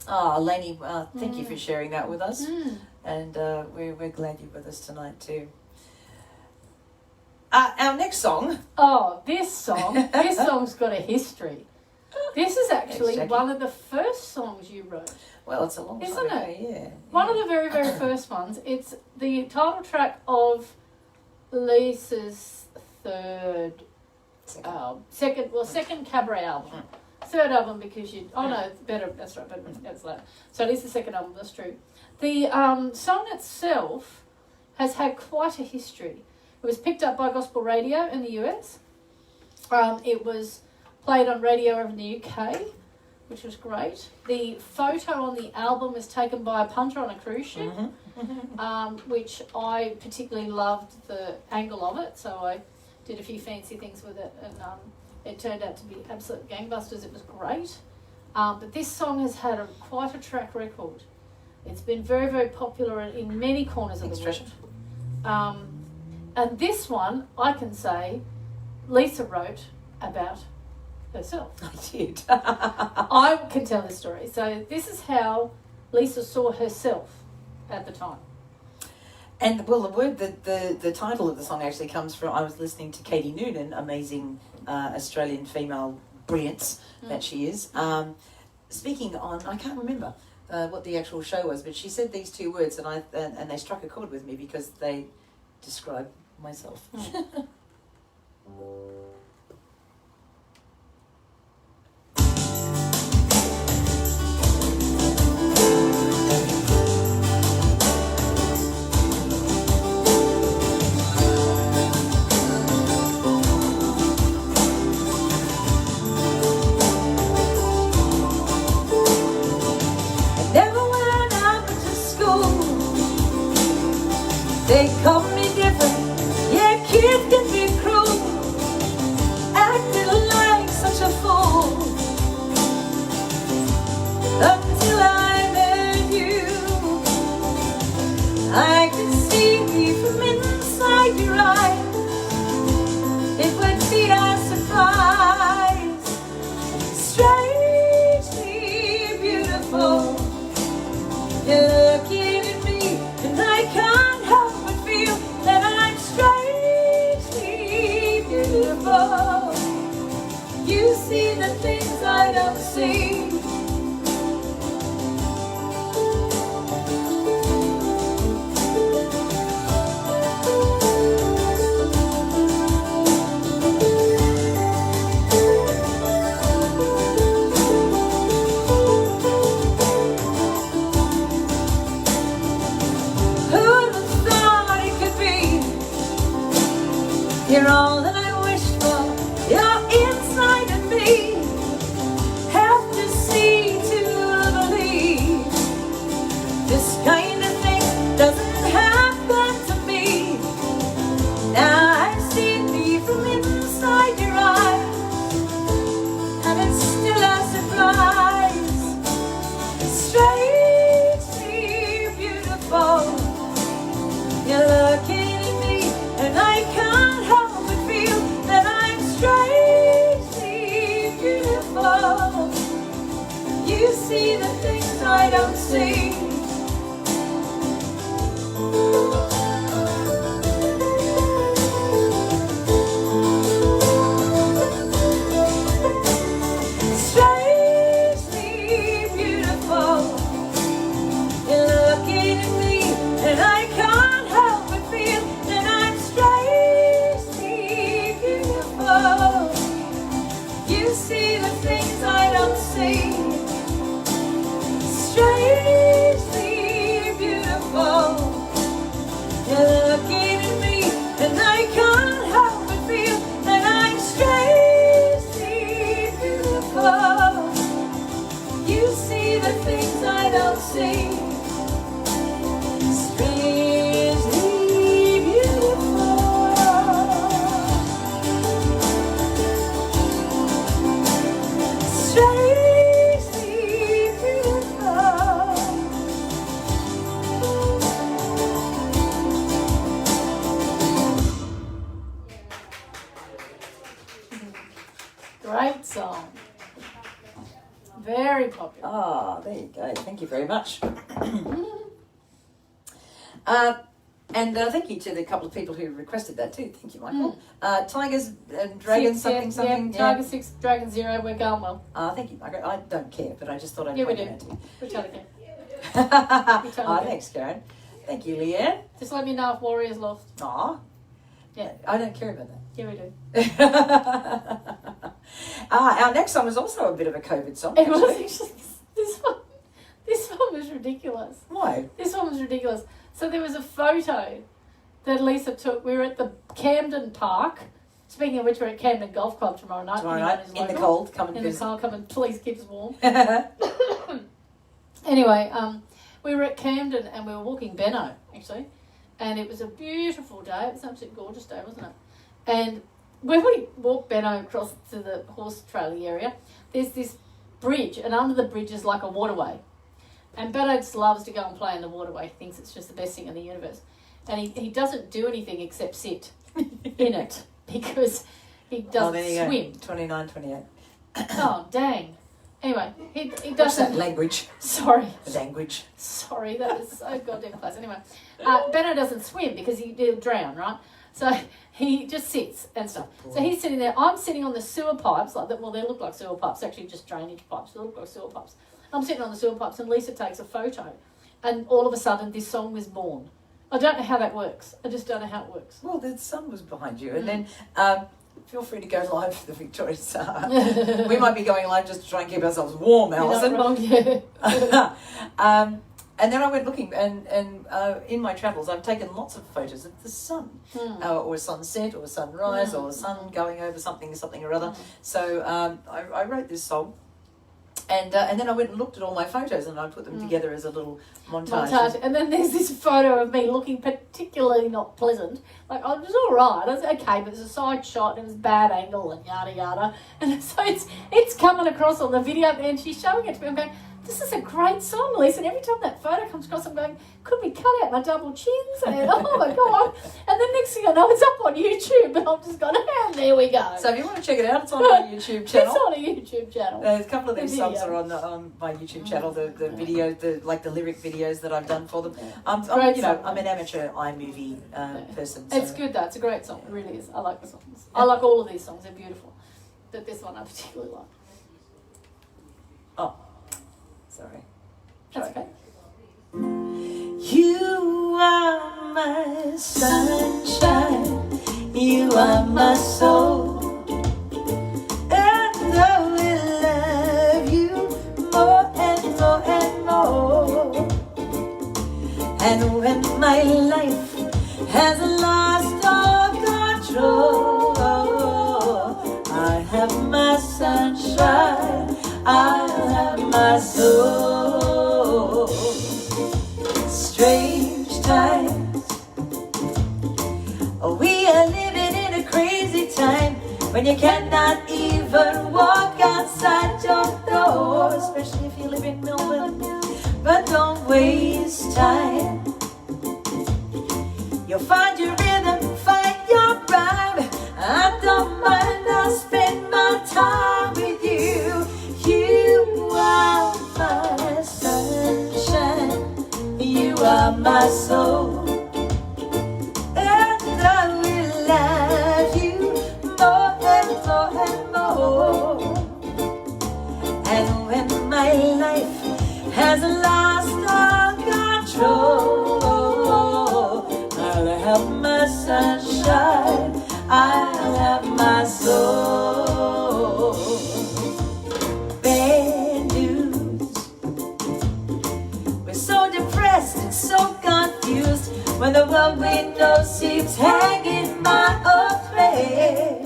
Lainey, thank you for sharing that with us. And we're glad you're with us tonight too. Our next song. Oh, this song's got a history. This is actually one of the first songs you wrote. Well, it's a long time ago, yeah. One of the very, very first ones. It's the title track of Lisa's second cabaret album. Third album because that's right, that's later. So it is the second album, that's true. The song itself has had quite a history. It was picked up by gospel radio in the US. It was played on radio over in the UK, which was great. The photo on the album was taken by a punter on a cruise ship, which I particularly loved the angle of it, so I did a few fancy things with it, and it turned out to be absolute gangbusters. It was great. But this song has had quite a track record. It's been very, very popular in many corners of the world. And this one, I can say, Lisa wrote about herself. I did. I can tell this story. So this is how Lisa saw herself at the time. And well, the title of the song actually comes from, I was listening to Katie Noonan, amazing Australian female brilliance that she is, speaking on, I can't remember what the actual show was, but she said these two words, and they struck a chord with me because they describe myself. They call me different, yeah, kids can be cruel, acting like such a fool, until I met you. I could see me from inside your eyes, it would be a surprise, strangely beautiful, you're looking at me and I can't help but feel that I'm strangely beautiful. You see the things I don't see. You're all that I wished for. You're inside of me. Have to see to believe. This kind of thing doesn't happen to me. Now I see me from inside your eyes, and it's still a surprise. Strangely beautiful. You're looking at me, and I can't help but feel that I'm strangely beautiful. You see the things I don't see. Strangely beautiful. You're looking at me, and I can't help but feel that I'm strangely beautiful. You see the things I don't see. Strangely beautiful. You're looking at me, and I can't help but feel that I'm strangely beautiful. You see the things I don't see. Strangely beautiful. Strangely beautiful. Great song. Very popular. Ah, there you go. Thank you very much. And thank you to the couple of people who requested that too. Thank you, Michael. Tigers and Dragons, Six, something. Tiger 6, Dragon 0, we're going well. Thank you, Margaret. I don't care, but I just thought I'd Yeah, we point do. it out to you. We totally can. Thanks, Karen. Thank you, Leanne. Just let me know if Warriors lost. Aw. Yeah. I don't care about that. Yeah, we do. Our next song is also a bit of a COVID song. It was actually. actually, this one was ridiculous. Why? This one was ridiculous. So there was a photo that Lisa took. We were at the Camden Park. Speaking of which, we're at Camden Golf Club tomorrow night. Tomorrow night, in the cold, come and In the visit. cold, come and please keep us warm. Anyway, we were at Camden and we were walking Benno, actually. And it was a beautiful day. It was an absolutely gorgeous day, wasn't it? And when we walked Benno across to the horse trailing area, there's this bridge, and under the bridge is like a waterway. And Benno just loves to go and play in the waterway. He thinks it's just the best thing in the universe. And he doesn't do anything except sit in it because he doesn't swim. 29, 28. Oh, dang. Anyway, he What's that doesn't... language? Sorry. Language. Sorry, that is so goddamn close. Anyway, Benno doesn't swim because he'll drown, right? So he just sits and stuff. So he's sitting there. I'm sitting on the sewer pipes, like that. Well, they look like sewer pipes, actually just drainage pipes. They look like sewer pipes. I'm sitting on the sewer pipes, and Lisa takes a photo, and all of a sudden, this song was born. I don't know how that works. I just don't know how it works. Well, the sun was behind you, and then feel free to go live for the Victoria Star. We might be going live just to try and keep ourselves warm, Alison. You're not wrong, yeah. And then I went looking, and in my travels, I've taken lots of photos of the sun, or sunset, or sunrise, or sun going over something or other. So I wrote this song, and then I went and looked at all my photos, and I put them together as a little montage. And then there's this photo of me looking particularly not pleasant. Like, I was all right. I was okay, but it's a side shot, and it was bad angle, and yada yada. And so it's coming across on the video, and she's showing it to me. I'm going, this is a great song, Lisa. And every time that photo comes across, I'm going, could we cut out my double chins? And oh my God. And then next thing I know, it's up on YouTube. And I'm just going, and there we go. So if you want to check it out, it's on my YouTube channel. It's on a YouTube channel. A couple of these songs are on my YouTube channel, the video, the lyric videos that I've done for them. I'm an amateur iMovie person. So. It's good though. It's a great song. It really is. I like the songs. I like all of these songs. They're beautiful. But this one I particularly like. Oh. Sorry. That's okay. You are my sunshine, you are my soul, and I will love you more and more and more. And when my life has lost all control, We are living in a crazy time when you cannot even walk outside your door, especially if you live in Melbourne. But don't waste time. You'll find your rhythm, find your rhyme. I don't mind, I'll spend my time with you. You are my sunshine, you are my soul, and I will love you more and more and more. And when my life has lost all control, I'll have my sunshine, I'll have my soul. Bad news, we're so depressed and so confused when the world we know seems hanging by a thread.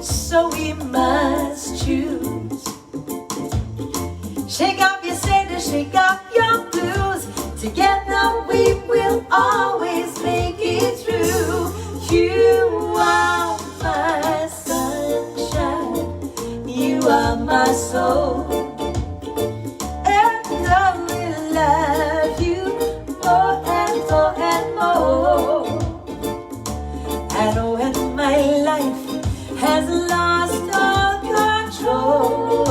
So we must choose. Shake off your sadness, shake off your blues. Together we will always make it through. You are my sunshine, you are my soul, and I will love you more and more and more. And when my life has lost all control,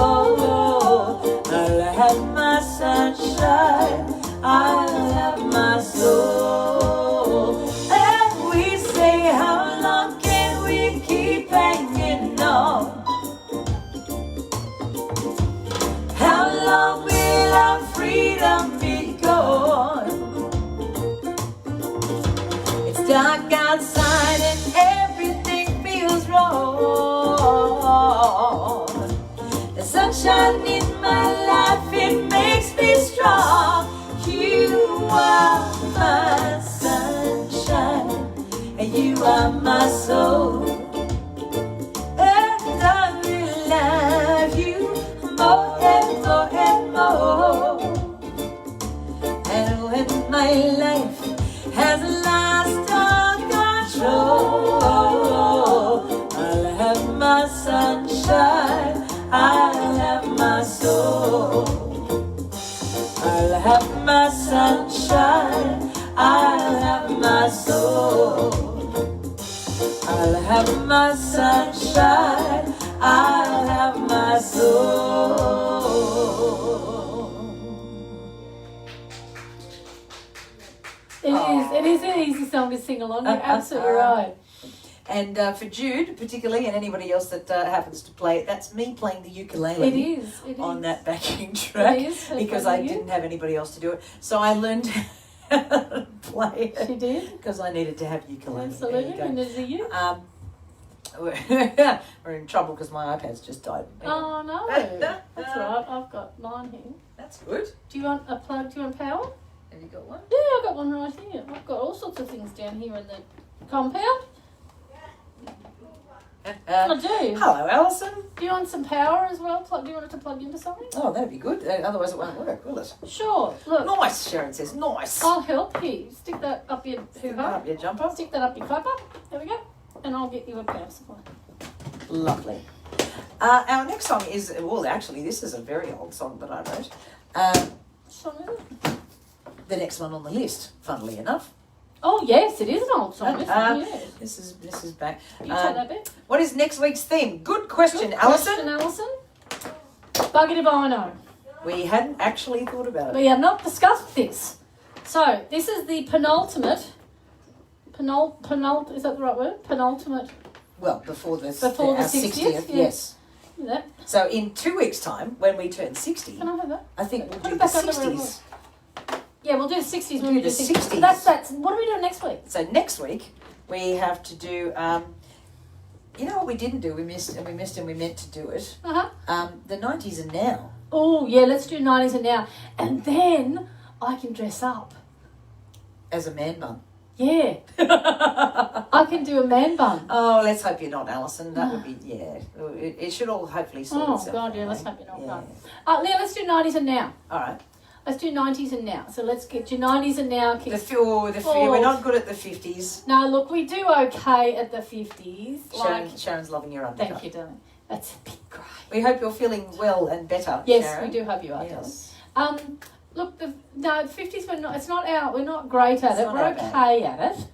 I'll have my sunshine, I'll have my soul. And we say, how long can we keep hanging on? How long will our freedom be gone? It's dark outside and everything feels wrong. The sunshine in my life, it makes me strong. You are my sunshine, and you are my soul, and I will love you more and more and more. And when my life has lost all control, I'll have my sunshine, I'll have my soul. I'll have my sunshine, I'll have my soul. I'll have my sunshine, I'll have my soul. It is an easy song to sing along. You're absolutely right. And for Jude, particularly, and anybody else that happens to play it, that's me playing the ukulele. It is. On that backing track, It is. because I didn't have anybody else to do it. So I learned how to play it. She did. Because I needed to have ukulele. Absolutely. And is it you? We're in trouble because my iPad's just died. Oh no. That's right. I've got mine here. That's good. Do you want a plug? Do you want power? Have you got one? Yeah, I've got one right here. I've got all sorts of things down here in the compound. I do. Hello, Alison. Do you want some power as well? Do you want it to plug into something? Oh, that'd be good. Otherwise it won't work, will it? Sure. Look. Nice, Sharon says. Nice. I'll help you. Stick that up your hoo-ha. Up your jumper. Stick that up your clapper. There we go. And I'll get you a power supply. Lovely. Our next song is, well, actually, this is a very old song that I wrote. Song is it? The next one on the list, funnily enough. Oh yes, it is an old song, isn't it? Yes. This is back. You take that bit. What is next week's theme? Good question, Good Alison. question, Alison. Buggity Bino. We hadn't actually thought about it. We have not discussed this. So this is the penultimate. Is that the right word? Penultimate. Well, before the 60th, yes. Yeah. So in 2 weeks' time, when we turn 60, Can I have that? I think we'll Put do it the back under where it 60s. was. Yeah, we'll do the 60s. We'll do the 60s. That's. What are we doing next week? So next week we have to do. You know what we didn't do? We missed and we meant to do it. The 90s and now. Oh yeah, let's do 90s and now, and then I can dress up As a man bun. Yeah. I can do a man bun. Oh, let's hope you're not, Alison. That would be, yeah. It should all hopefully sort itself. Oh, God, yeah, out, let's eh? hope you're not. Yeah. Leah, let's do 90s and now. All right. Let's do 90s and now. So let's get your 90s and now. We're not good at the 50s. No, look, we do okay at the 50s. Sharon's loving your undercut. Thank you, darling. That's a bit great. We hope you're feeling well and better, Yes, Sharon. we do hope you are, Yes. darling. Look, the 50s, we're not great at it. We're bad. okay at it.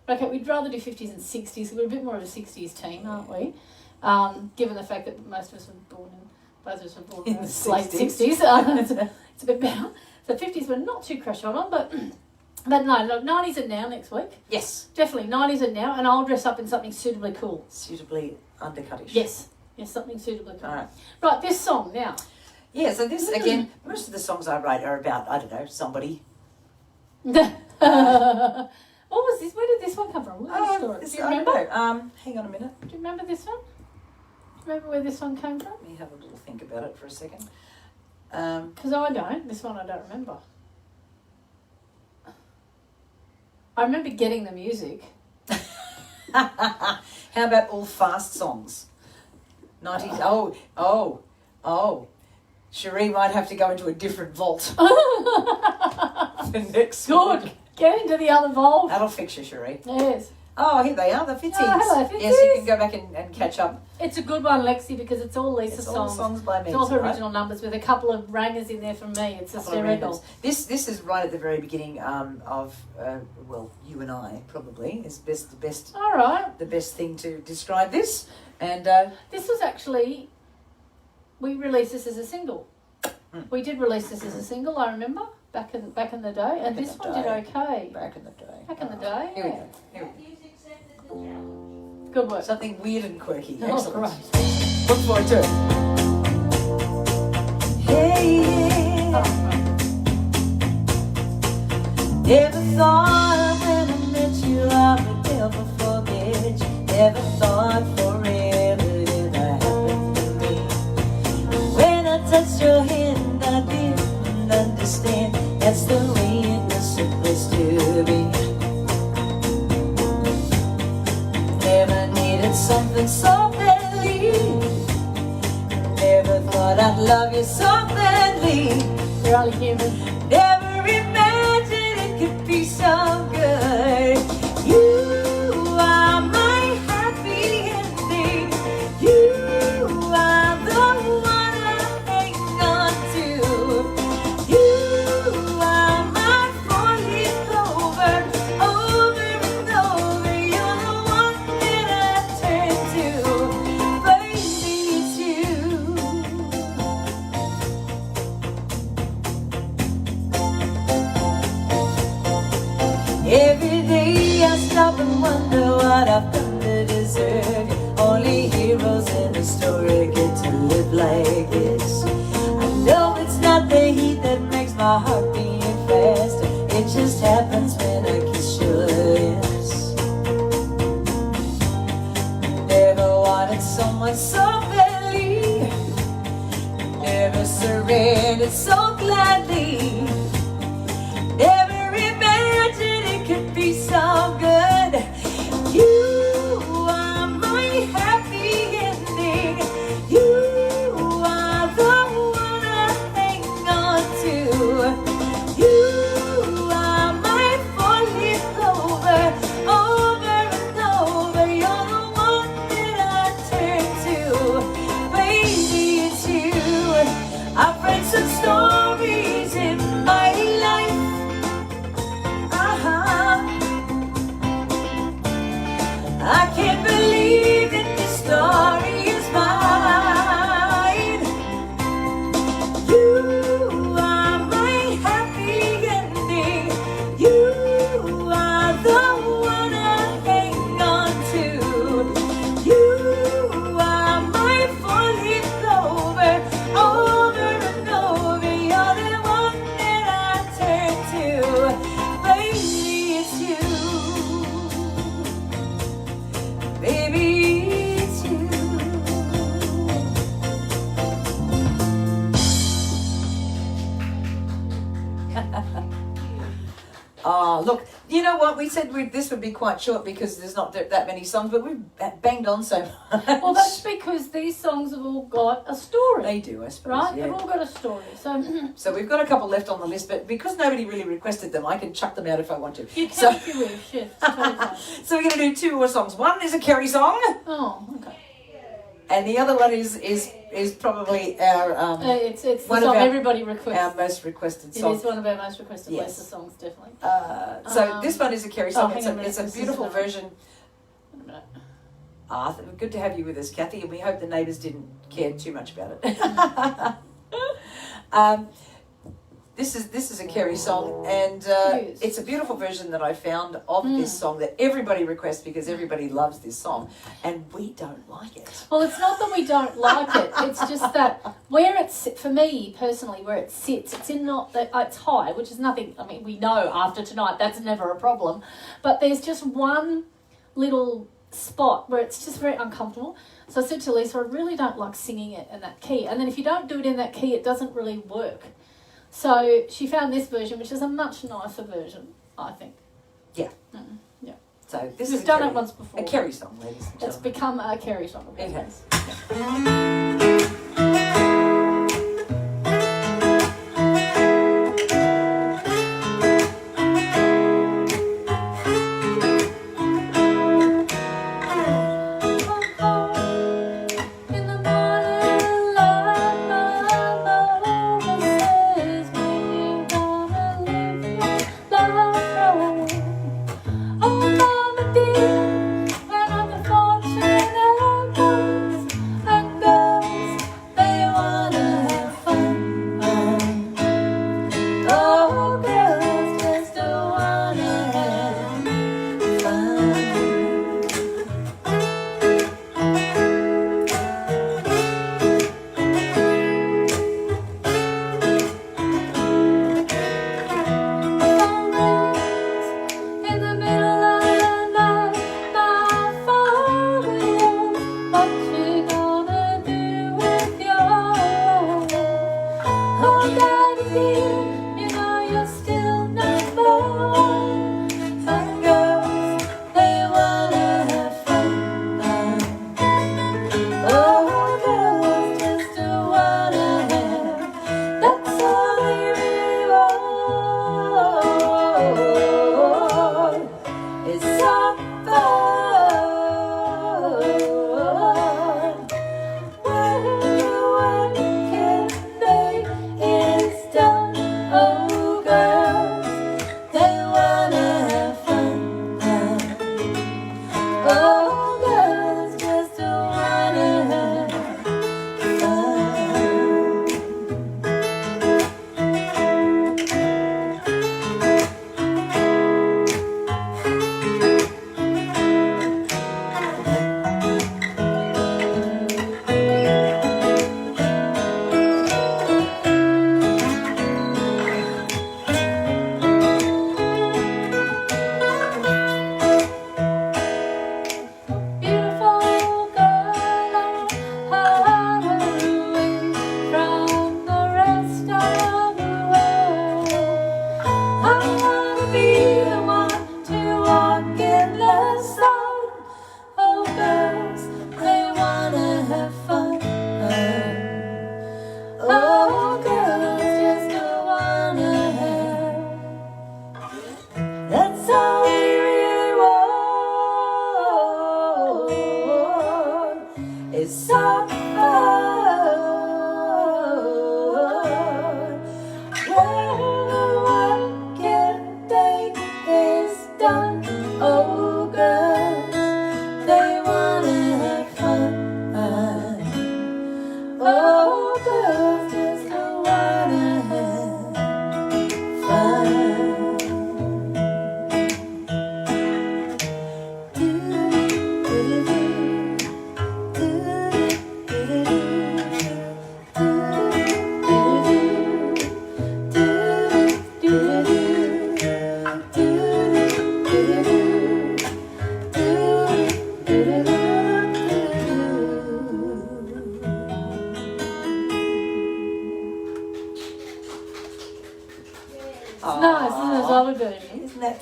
Okay, we'd rather do 50s and 60s. We're a bit more of a 60s team, aren't we? Given the fact that both of us were born in the late 60s. It's a bit better. So 50s we're not too crush on, but no, 90s and now next week. Yes. Definitely 90s and now, and I'll dress up in something suitably cool. Suitably undercutish. Yes, something suitably cool. All right. Right, this song now. Yeah, so this, again, most of the songs I write are about, I don't know, somebody. What was this? Where did this one come from? What was the story? Do you remember? Hang on a minute. Do you remember this one? Do you remember where this one came from? Let me have a little think about it for a second. Because I don't. This one I don't remember. I remember getting the music. How about all fast songs? 90s. Oh. Cherie might have to go into a different vault. The next Good. week. Get into the other vault. That'll fix you, Cherie. Yes. Oh, here they are, the Fitzies. Oh, hello, Fitzies. Yes, you can go back and catch up. It's a good one, Lexi, because it's all Lisa It's all songs. songs by me. It's all her right? original numbers with a couple of rangers in there from me. It's hysterical. This is right at the very beginning of you and I probably is the best All right. the best thing to describe this. And This was actually, we released this as a single. We did release this as a single, I remember, back in the day. And this one did okay. Back in the day. Back in the day, Here we yeah. go. Good work. Something weird and quirky. Oh, Excellent. great. Look forward to it. Hey, Oh, never thought when I met you I would never forget you. Never thought forever it ever happened to me. When I touched your hand I didn't understand. That's the way it was supposed to be. Never needed something so badly. Never thought I'd love you so badly. You're only human. Never imagined it could be so good. You are my happy ending. You are the one I hang on to. You are my four-leaf clover. Over and over, you're the one that I turn to. Baby, it's you. Every day I stop and wonder what I've done to deserve you. Only heroes in a story get to live like this. I know it's not the heat that makes my heart beat faster. It just happens when I kiss your lips. Never wanted someone so badly. Never surrendered so gladly. Never imagined it could be so good. You are my happy ending. You are the one I hang on to. You are my four-leaf clover. Over and over, you're the one that I turn to. Baby, it's you. I've read some stories in my life. I can't believe that this story is mine. You are my happy ending. You are the one I hang on to. You are my four-leaf clover. Over and over, you're the one that I turn to. Baby, it's you. Baby, it's you. Oh, look, You know what? We said this would be quite short because there's not that many songs, but we've banged on so much. Well, that's because these songs have all got a story. They do, I suppose. Right? Yeah. They've all got a story. So we've got a couple left on the list, but because nobody really requested them, I can chuck them out if I want to. You can if you wish, yes. Totally. So we're going to do two more songs. One is a Kerry song. Oh, okay. And the other one is probably our it's the song everybody requests. Our most requested song. It is one of our most requested Yes. Lisa songs, definitely. So this one is a Kerry song. It's a This beautiful is version. Wait a minute. Good to have you with us, Kathy, and we hope the neighbours didn't care too much about it. This is a Kerry song, and Yes. it's a beautiful version that I found of this song that everybody requests because everybody loves this song, and we don't like it. Well, it's not that we don't like it. It's just that where it's, for me personally, where it sits, it's in not that it's high, which is nothing. I mean, we know after tonight that's never a problem, but there's just one little spot where it's just very uncomfortable. So I said to Lisa, I really don't like singing it in that key, and then if you don't do it in that key, it doesn't really work. So she found this version, which is a much nicer version, I think. Yeah. Yeah. So this We've is done it once before. a Kerry song, ladies and It's gentlemen. become a Kerry song. It has.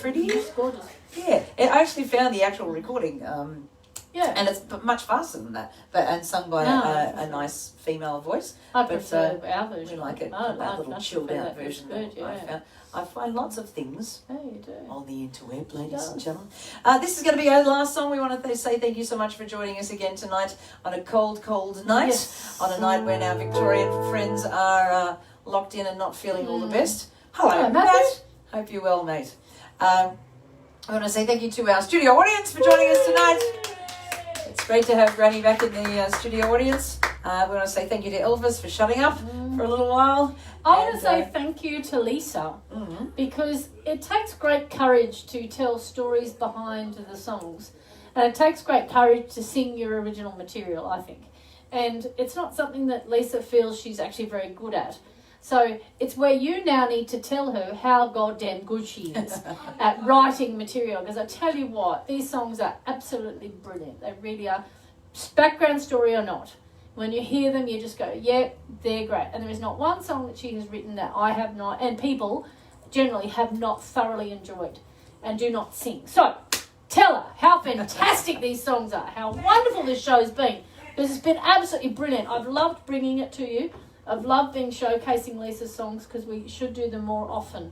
pretty? It's gorgeous. Yeah. I actually found the actual recording. Yeah. And it's much faster than that, and sung by a nice female voice. I prefer our version. We like it, I that little chilled out version. Good, yeah. I find lots of things you do. on the interweb, ladies and gentlemen. This is going to be our last song. We want to say thank you so much for joining us again tonight on a cold, cold night. Yes. On a night when our Victorian friends are locked in and not feeling all the best. Hello, Matt. Hope you're well, mate. I want to say thank you to our studio audience for joining us tonight. It's great to have Granny back in the studio audience. We want to say thank you to Elvis for shutting up for a little while. I want to say thank you to Lisa because it takes great courage to tell stories behind the songs, and it takes great courage to sing your original material, I think. And it's not something that Lisa feels she's actually very good at. So it's where you now need to tell her how goddamn good she is at writing material. Because I tell you what, these songs are absolutely brilliant. They really are. Background story or not, when you hear them, you just go, yeah, they're great. And there is not one song that she has written that I have not, and people generally have not thoroughly enjoyed and do not sing. So tell her how fantastic these songs are, how wonderful this show's been. Because it's been absolutely brilliant. I've loved bringing it to you. I've loved being showcasing Lisa's songs because we should do them more often,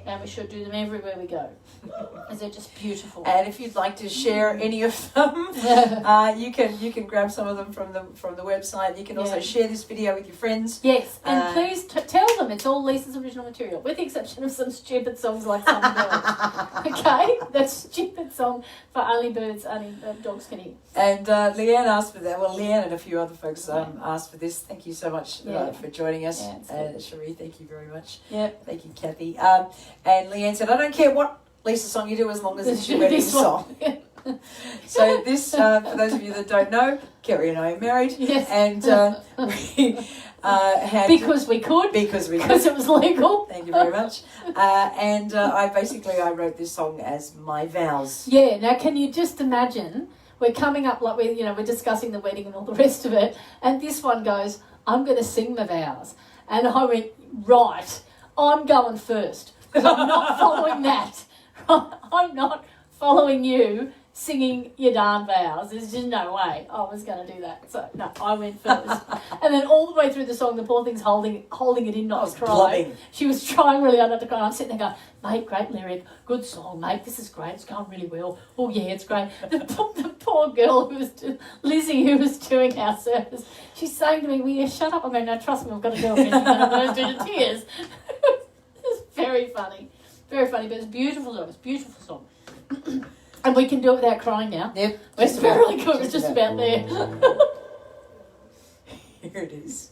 and we should do them everywhere we go, because they're just beautiful. And if you'd like to share any of them, you can grab some of them from the website. You can also share this video with your friends. Yes, and please tell them it's all Lisa's original material, with the exception of some stupid songs like Some Birds. Okay, that stupid song for only birds, only dogs can hear. And Leanne asked for that. Well, Leanne and a few other folks asked for this. Thank you so much for joining us. And Cherie, thank you very much. Yeah. Thank you, Kathy. And Leanne said, I don't care what Lisa song you do as long as it's your wedding song. So this, for those of you that don't know, Kerry and I are married. Yes. And we had... Because we could. Because we could. Because it was legal. Thank you very much. And I wrote this song as my vows. Yeah, now can you just imagine, we're coming up, like we're discussing the wedding and all the rest of it, and this one goes, I'm going to sing my vows. And I went, right, I'm going first. Because I'm not following that. I'm not following you singing your darn vows. There's just no way I was going to do that. So, no, I went first. And then all the way through the song, the poor thing's holding it in, not to cry. Blubbing. She was trying really hard not to cry. I'm sitting there going, mate, great lyric, good song, mate, this is great, it's going really well. Oh, yeah, it's great. The poor girl Lizzie, who was doing our service, she's saying to me, will you shut up? I'm going, no, trust me, I've got a girlfriend. You're going to burst into tears. It's very funny. Very funny, but it's a beautiful song. It's a beautiful song. And we can do it without crying now. Yep. It's really good. It's just about there. Here it is.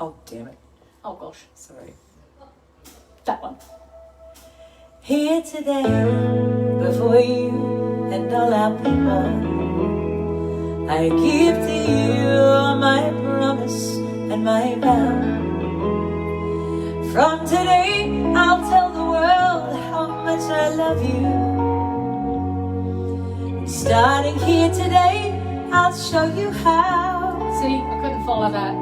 Oh, damn it. Oh, gosh. Sorry. That one. Here today, before you and all our people, I give to you my promise and my vow. From today, I'll tell the world how much I love you. Starting here today, I'll show you how. See, I couldn't follow that.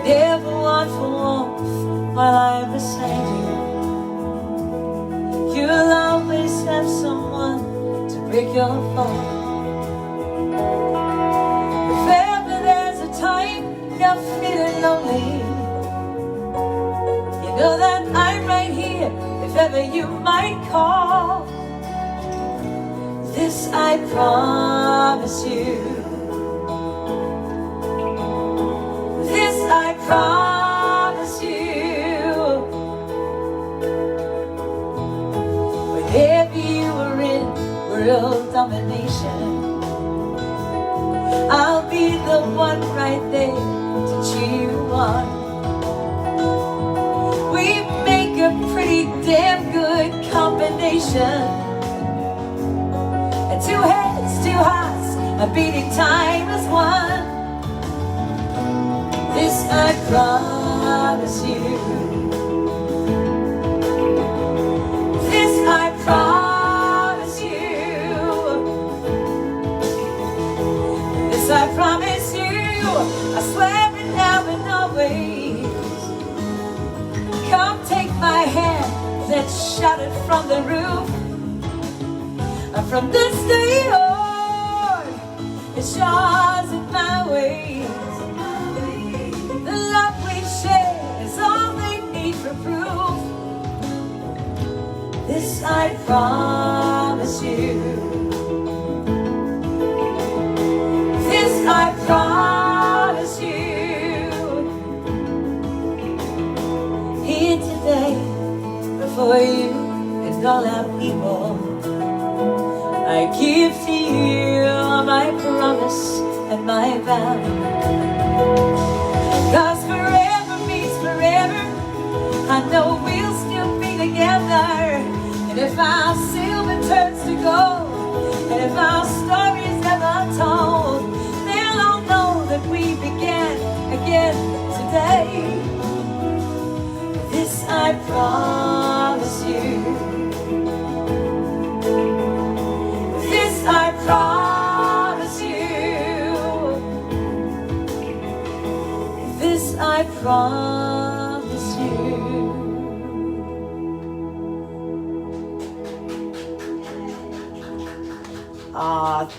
Never want for warmth while I'm beside you. You'll always have someone to break your fall. If ever there's a time you're feeling lonely, you know that I'm right here if ever you might call. This I promise you. This I promise you. Whenever you are in world domination, I'll be the one right there to cheer you on. We make a pretty damn good combination. And two heads, two hearts, a beating time as one. This I promise you. This I promise you. This I promise you. I swear it now and always. Come take my hand, let's shout it from the roof. And from this day on, it shines in my ways. The love we share is all they need for proof. This I promise you. This I promise you. Here today, before you and all our people, I give to you my promise and my vow. 'Cause forever means forever. I know we'll still be together. And if our silver turns to gold, and if our story is never told, they'll all know that we began again today. This I promise you. This I promise you. This I promise you.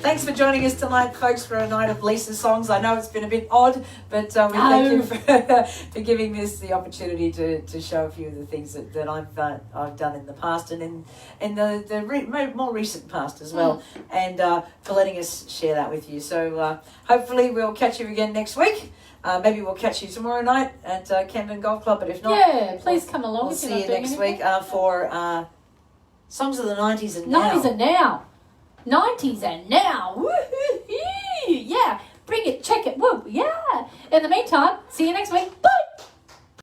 Thanks for joining us tonight, folks, for a night of Lisa's songs. I know it's been a bit odd, but we thank you for giving us the opportunity to show a few of the things that I've done in the past and in the more recent past as well, and for letting us share that with you. So hopefully we'll catch you again next week. Maybe we'll catch you tomorrow night at Camden Golf Club, but if not, please come along. We'll see you next week for songs of the 90s and 90s and now. 90s and now. Woo-hoo-hoo. Yeah. Bring it. Check it. Woo. Yeah. In the meantime, see you next week. Bye.